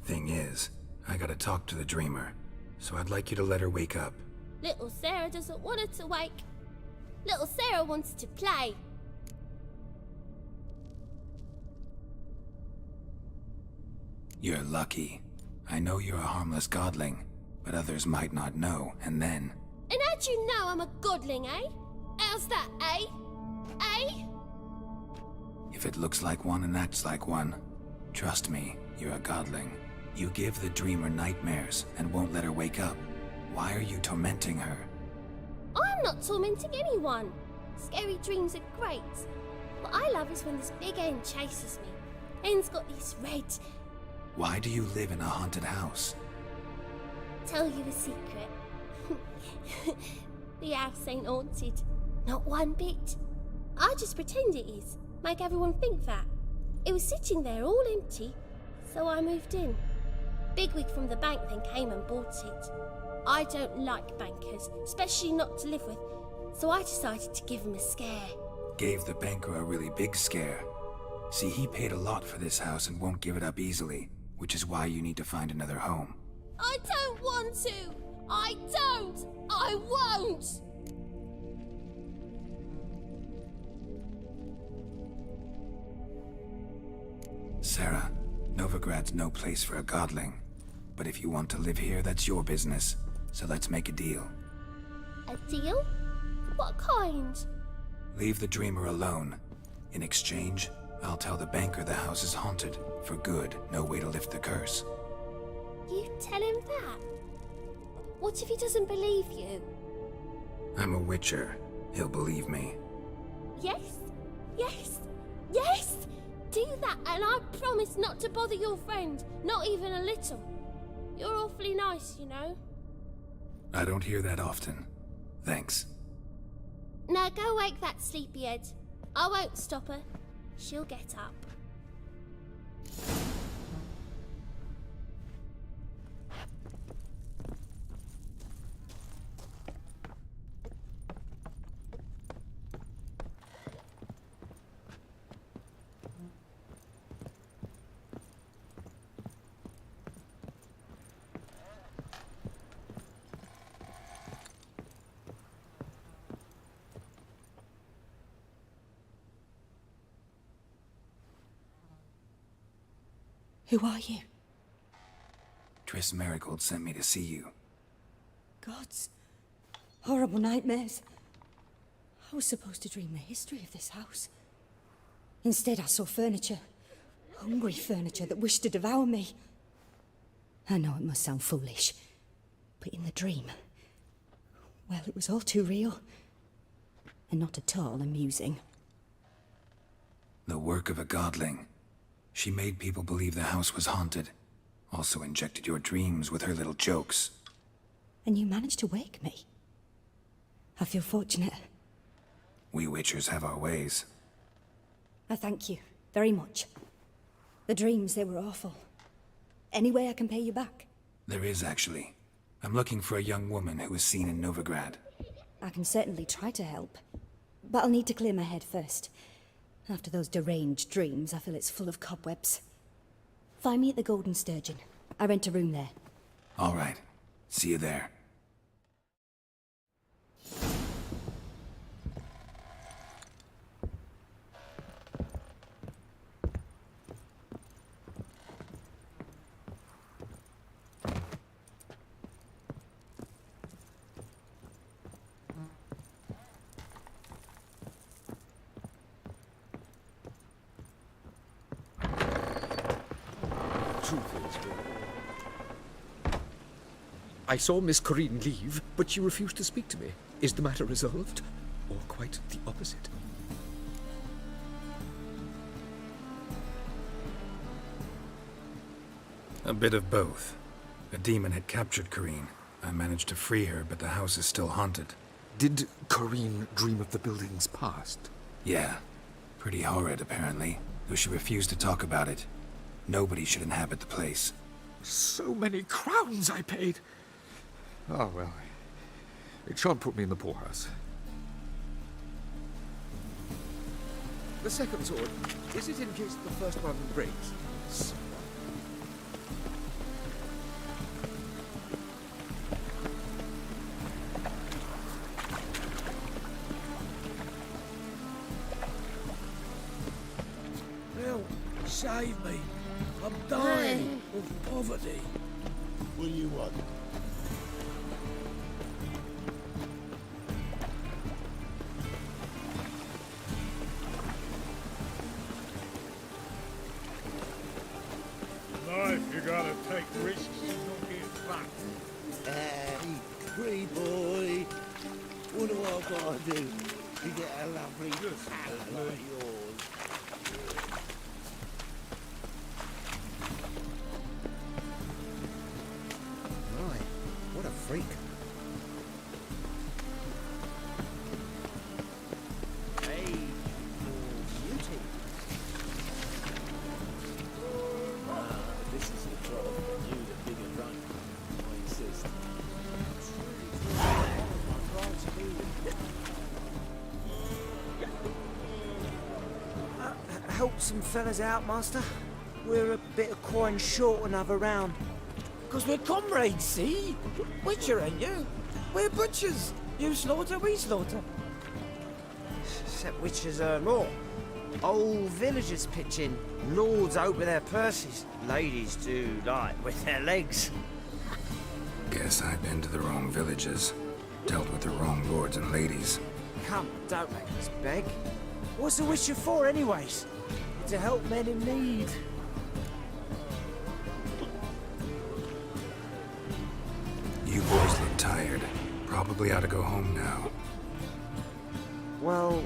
Thing is, I gotta talk to the dreamer, so I'd like you to let her wake up. Little Sarah doesn't want her to wake. Little Sarah wants to play. You're lucky. I know you're a harmless godling, but others might not know, and then... And how'd you know I'm a godling, eh? How's that, eh? Eh? If it looks like one and acts like one, trust me, you're a godling. You give the dreamer nightmares and won't let her wake up. Why are you tormenting her? I'm not tormenting anyone. Scary dreams are great. What I love is when this big end chases me. End's got these red... Why do you live in a haunted house? Tell you a secret. The house ain't haunted. Not one bit. I just pretend it is. Make everyone think that. It was sitting there all empty, so I moved in. Bigwig from the bank then came and bought it. I don't like bankers, especially not to live with, so I decided to give him a scare. Gave the banker a really big scare. See, he paid a lot for this house and won't give it up easily, which is why you need to find another home. I don't want to! I don't! I won't! Sarah, Novigrad's no place for a godling. But if you want to live here, that's your business. So let's make a deal. A deal? What kind? Leave the dreamer alone. In exchange, I'll tell the banker the house is haunted. For good, no way to lift the curse. You tell him that? What if he doesn't believe you? I'm a witcher. He'll believe me. Yes? Yes? Yes! Do that and I promise not to bother your friend. Not even a little. You're awfully nice, you know. I don't hear that often. Thanks. Now go wake that sleepyhead. I won't stop her. She'll get up. Who are you? Triss Marigold sent me to see you. Gods. Horrible nightmares. I was supposed to dream the history of this house. Instead, I saw furniture. Hungry furniture that wished to devour me. I know it must sound foolish, but in the dream, well, it was all too real. And not at all amusing. The work of a godling. She made people believe the house was haunted. Also injected your dreams with her little jokes. And you managed to wake me. I feel fortunate. We Witchers have our ways. I thank you very much. The dreams, they were awful. Any way I can pay you back? There is, actually. I'm looking for a young woman who was seen in Novigrad. I can certainly try to help. But I'll need to clear my head first. After those deranged dreams, I feel it's full of cobwebs. Find me at the Golden Sturgeon. I rent a room there. All right. See you there. I saw Miss Corinne leave, but she refused to speak to me. Is the matter resolved? Or quite the opposite? A bit of both. A demon had captured Corinne. I managed to free her, but the house is still haunted. Did Corinne dream of the building's past? Yeah. Pretty horrid, apparently, though she refused to talk about it. Nobody should inhabit the place. So many crowns I paid! Oh, well, it shan't put me in the poorhouse. The second sword, is it in case the first one breaks? Help! Save me! I'm dying of poverty. What do you want? Life, you gotta take risks and not get back. Hey, pretty boy. What do I gotta do to get a lovely talent like yours? Right, what a freak. Hey, beauty. This is the job. You, the bigger run. I insist. Help some fellas out, master. We're a bit of coin short another round. Because we're comrades, see? Witcher, ain't you? We're butchers. You slaughter, we slaughter. Except witches earn more. Old villagers pitch in. Lords open their purses. Ladies do like with their legs. Guess I've been to the wrong villages. Dealt with the wrong lords and ladies. Come, don't make us beg. What's a witcher for, anyways? To help men in need. You boys look tired. Probably ought to go home now. Well,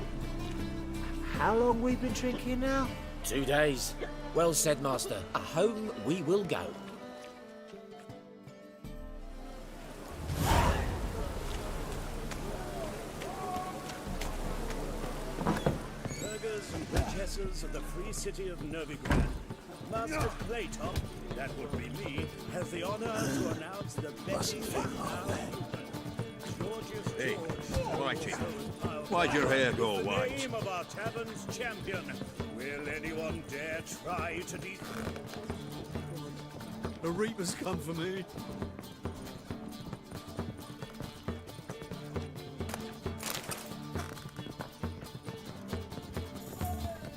how long we been drinking now? 2 days. Well said, master. Home we will go. Burghers and Duchesses of the free city of Novigrad. Master Claytop, that would be me, has the honor to announce the betting Hey, Whitey, why'd your hair go white? Name of our tavern's champion. Will anyone dare try to The Reapers come for me.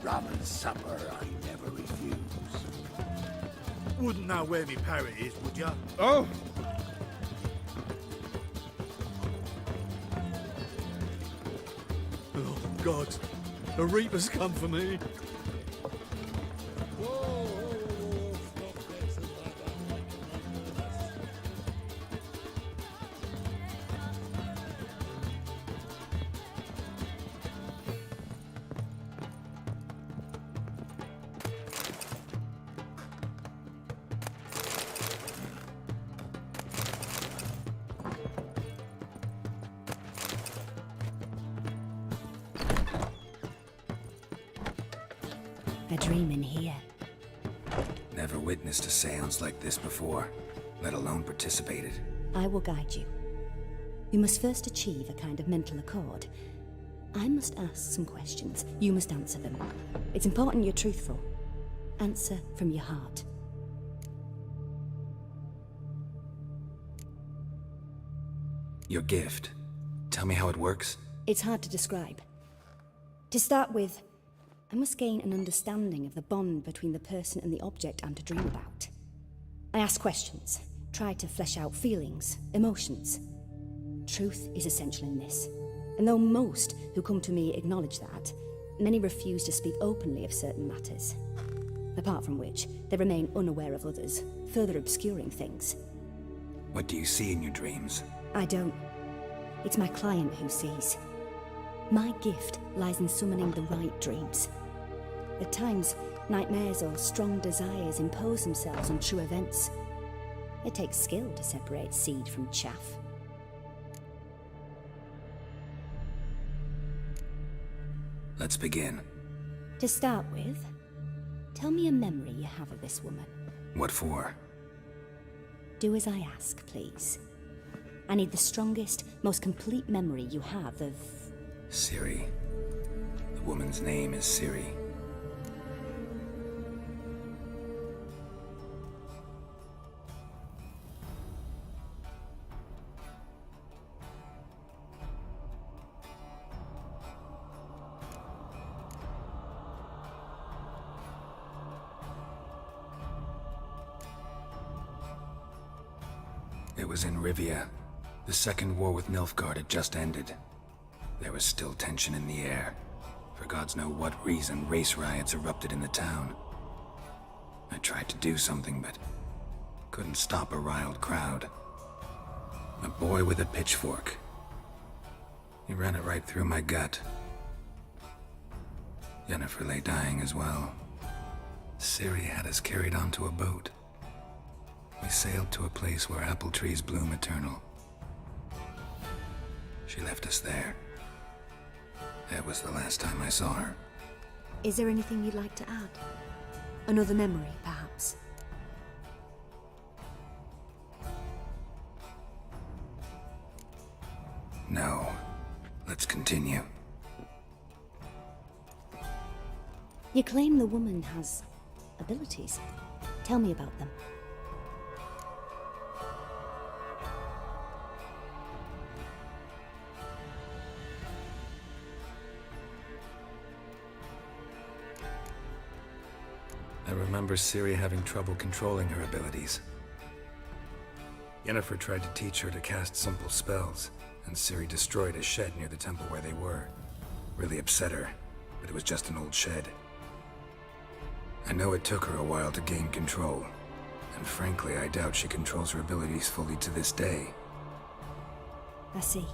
Rum and supper I never refuse. Wouldn't know where me parrot is, would ya? Oh! Oh, God. The Reaper's come for me. A dream in here. Never witnessed a seance like this before, let alone participated. I will guide you. You must first achieve a kind of mental accord. I must ask some questions. You must answer them. It's important you're truthful. Answer from your heart. Your gift. Tell me how it works. It's hard to describe. To start with, I must gain an understanding of the bond between the person and the object I'm to dream about. I ask questions, try to flesh out feelings, emotions. Truth is essential in this, and though most who come to me acknowledge that, many refuse to speak openly of certain matters. Apart from which, they remain unaware of others, further obscuring things. What do you see in your dreams? I don't. It's my client who sees. My gift lies in summoning the right dreams. At times, nightmares or strong desires impose themselves on true events. It takes skill to separate seed from chaff. Let's begin. To start with, tell me a memory you have of this woman. What for? Do as I ask, please. I need the strongest, most complete memory you have of... Ciri. The woman's name is Ciri. It was in Rivia. The second war with Nilfgaard had just ended. There was still tension in the air. For gods know what reason, race riots erupted in the town. I tried to do something, but couldn't stop a riled crowd. A boy with a pitchfork. He ran it right through my gut. Yennefer lay dying as well. Ciri had us carried onto a boat. We sailed to a place where apple trees bloom eternal. She left us there. That was the last time I saw her. Is there anything you'd like to add? Another memory, perhaps? No. Let's continue. You claim the woman has abilities. Tell me about them. I remember Ciri having trouble controlling her abilities. Yennefer tried to teach her to cast simple spells, and Ciri destroyed a shed near the temple where they were. Really upset her, but it was just an old shed. I know it took her a while to gain control, and frankly, I doubt she controls her abilities fully to this day. I see.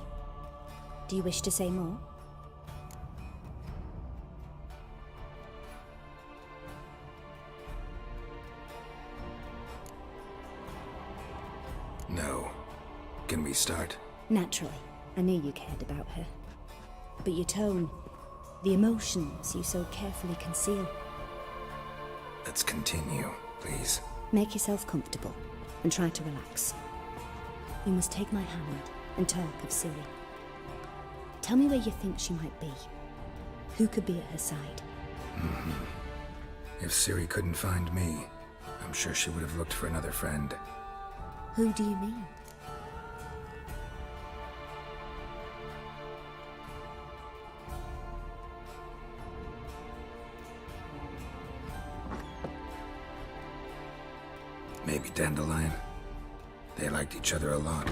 Do you wish to say more? No. Can we start? Naturally. I knew you cared about her. But your tone, the emotions you so carefully conceal. Let's continue, please. Make yourself comfortable and try to relax. You must take my hand and talk of Ciri. Tell me where you think she might be. Who could be at her side? If Ciri couldn't find me, I'm sure she would have looked for another friend. Who do you mean? They liked each other a lot.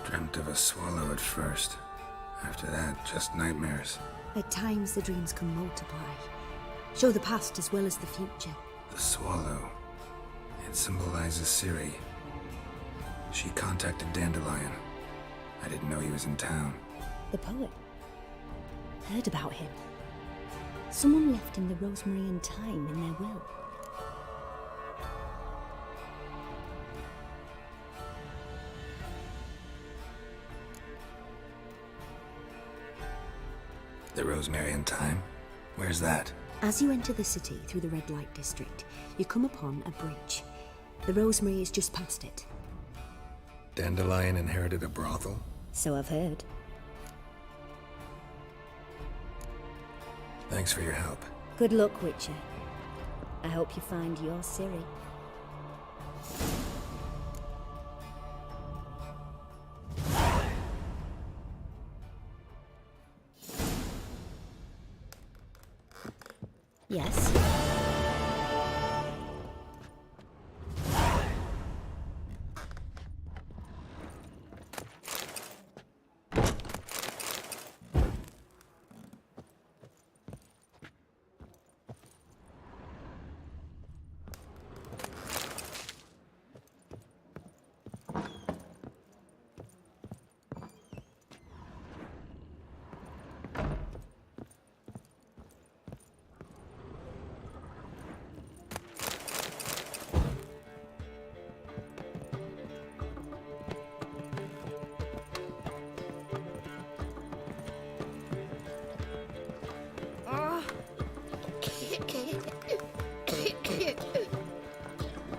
Dreamt of a swallow at first. After that, just nightmares. At times, the dreams can multiply. Show the past as well as the future. The swallow. It symbolizes Ciri. She contacted Dandelion. I didn't know he was in town. The poet. Heard about him. Someone left him the rosemary and thyme in their will. The rosemary and thyme? Where's that? As you enter the city through the red light district, you come upon a bridge. The rosemary is just past it. Dandelion inherited a brothel? So I've heard. Thanks for your help. Good luck, Witcher. I hope you find your Ciri. Yes?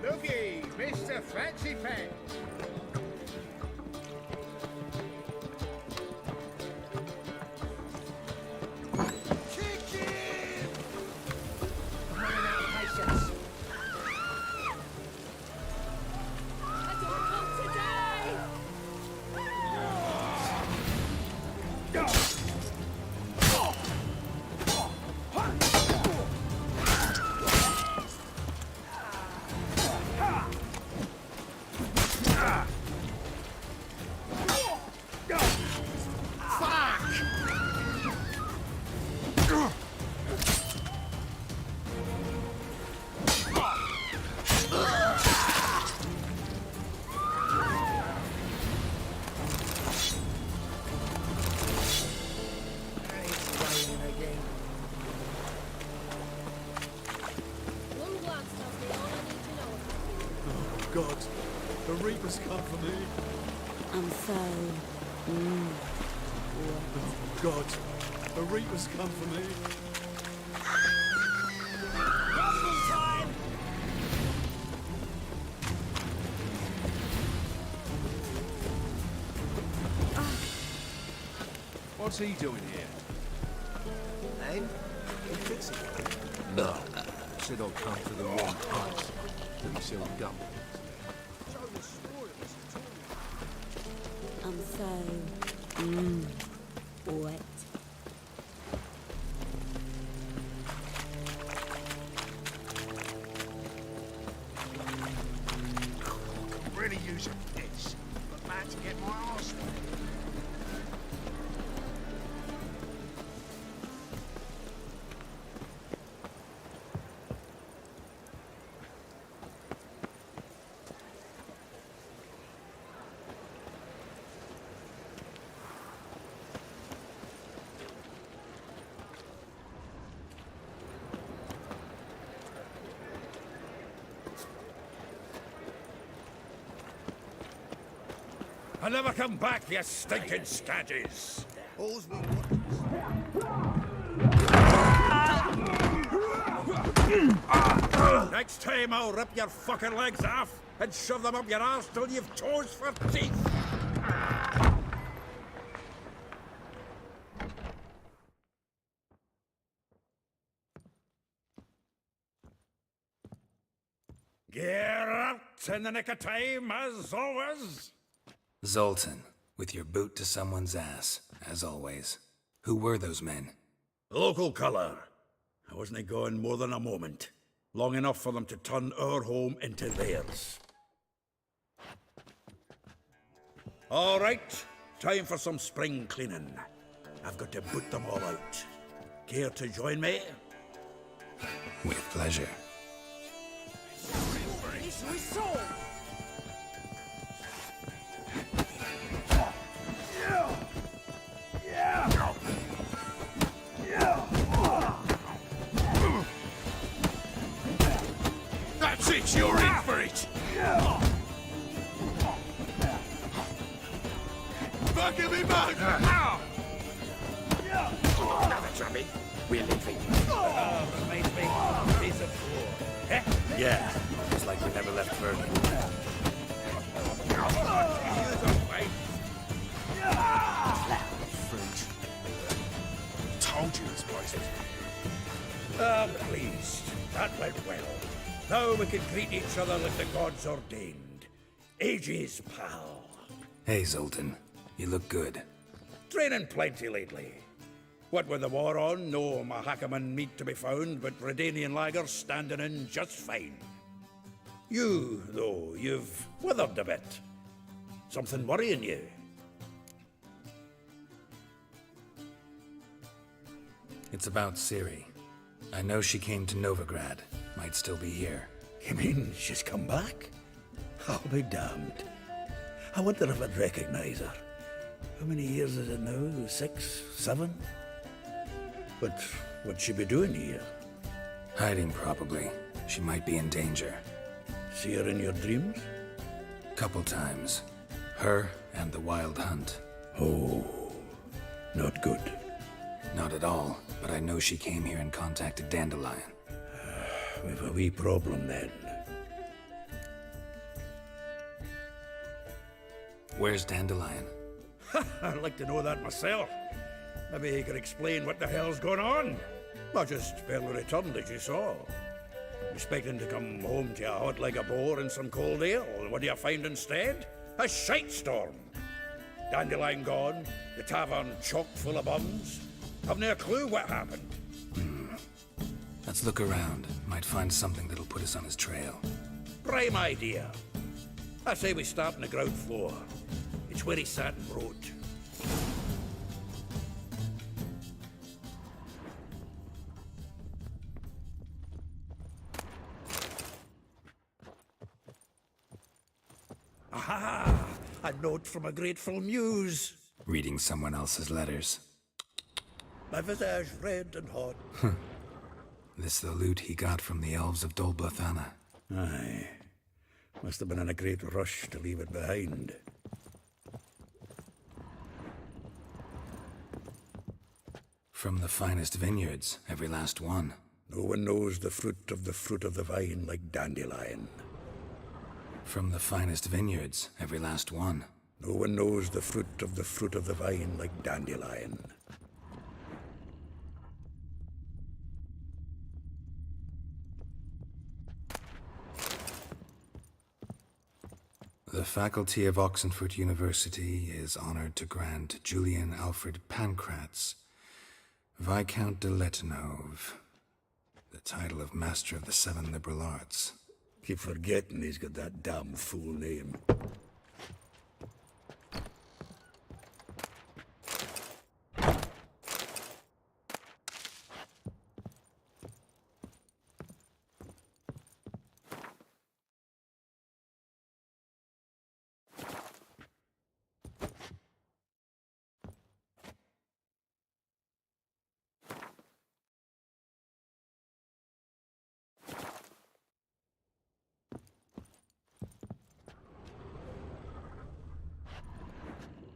Looky, Mr. Fancy Pants. Chicken! I'm running out of patience. I don't come today! God, the Reapers come for me. I'm so... Oh, God, the Reapers come for me. Rumble time! What's he doing here? Name? You fixing it? No. Said I'll come for the wrong price. Till he sell gum. I'm so... wet. really use a piss, but man to get my arse wet. I'll never come back, you stinking stagges! All's we want. Next time I'll rip your fucking legs off and shove them up your arse till you've toes for teeth! Get out in the nick of time, as always! Zoltan, with your boot to someone's ass, as always. Who were those men? Local colour. I wasn't gone more than a moment. Long enough for them to turn our home into theirs. All right, time for some spring cleaning. I've got to boot them all out. Care to join me? With pleasure. That's it, you're in for it! Bucket me back! Another chummy. We're leaving. Reminds me, piece of floor. Eh? Yeah, it's like we never left Berlin. Told you this place was... I'm pleased. That went well. Now we can greet each other like the gods ordained. Ages, pal. Hey, Zoltan. You look good. Training plenty lately. What with the war on, no Mahakaman meat to be found, but Redanian lagers standing in just fine. You, though, you've withered a bit. Something worrying you? It's about Ciri. I know she came to Novigrad. Might still be here. You mean she's come back? I'll be damned. I wonder if I'd recognize her. How many years is it now? 6, 7? But what'd she be doing here? Hiding, probably. She might be in danger. See her in your dreams? Couple times. Her and the Wild Hunt. Oh, not good. Not at all, but I know she came here and contacted Dandelion. We've a wee problem then. Where's Dandelion? I'd like to know that myself. Maybe he could explain what the hell's going on. Not just barely returned, as you saw. Expecting to come home to a hot like a boar and some cold ale. What do you find instead? A shite storm. Dandelion gone, the tavern chock full of bums. Haven't a clue what happened. Let's look around. Might find something that'll put us on his trail. Prime idea. I say we start on the ground floor. It's where he sat and wrote. Aha! A note from a grateful muse. Reading someone else's letters. My visage red and hot. This the loot he got from the elves of Dol Blathanna. Aye. Must have been in a great rush to leave it behind. From the finest vineyards, every last one. No one knows the fruit of the vine like Dandelion. From the finest vineyards, every last one. No one knows the fruit of the vine like Dandelion. The faculty of Oxenford University is honored to grant Julian Alfred Pancratz, Viscount de Letenove, the title of Master of the Seven Liberal Arts. Keep forgetting he's got that damn full name.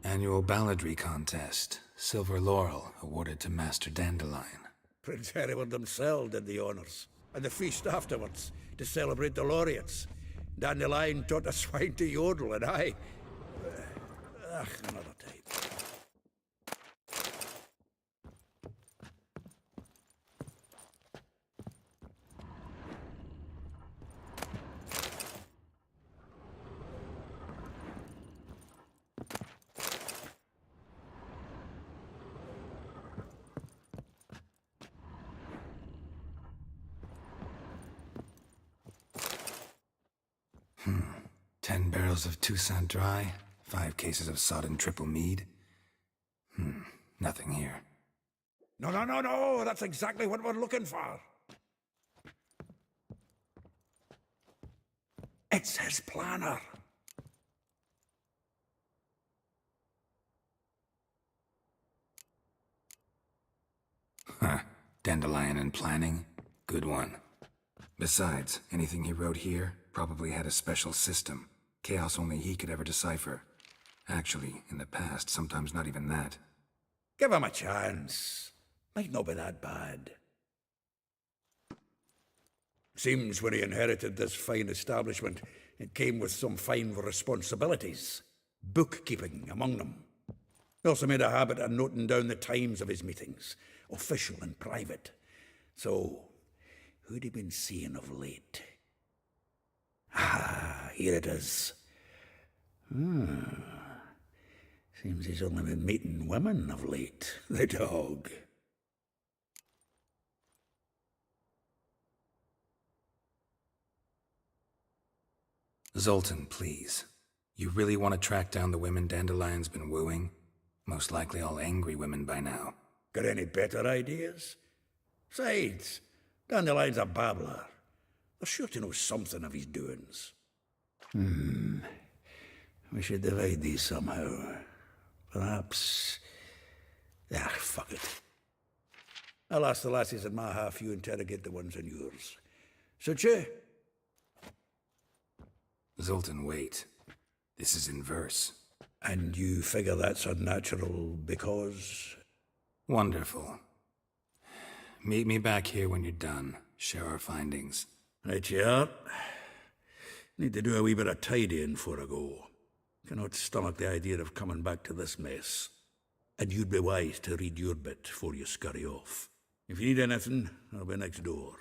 Annual balladry contest. Silver laurel awarded to Master Dandelion. Prince Hereward himself did the honours, and the feast afterwards, to celebrate the laureates. Dandelion taught the swine to yodel, and I... another time. Hmm. 10 barrels of Toussaint Dry, 5 cases of sodden triple mead. Nothing here. No, that's exactly what we're looking for. It's his planner. Huh. Dandelion and planning? Good one. Besides, anything he wrote here probably had a special system. Chaos only he could ever decipher. Actually, in the past, sometimes not even that. Give him a chance. Might not be that bad. Seems when he inherited this fine establishment, it came with some fine responsibilities. Bookkeeping among them. He also made a habit of noting down the times of his meetings, official and private. So, who'd he been seeing of late? Ah, here it is. Seems he's only been meeting women of late, the dog. Zoltan, please. You really want to track down the women Dandelion's been wooing? Most likely all angry women by now. Got any better ideas? Besides, Dandelion's a babbler. They're sure to know something of his doings. We should divide these somehow. Perhaps... fuck it. I'll ask the lassies in my half, you interrogate the ones in yours. Suit you? Zoltan, wait. This is in verse. And you figure that's unnatural because... Wonderful. Meet me back here when you're done. Share our findings. Right you are. Need to do a wee bit of tidying before I go. Cannot stomach the idea of coming back to this mess. And you'd be wise to read your bit before you scurry off. If you need anything, I'll be next door.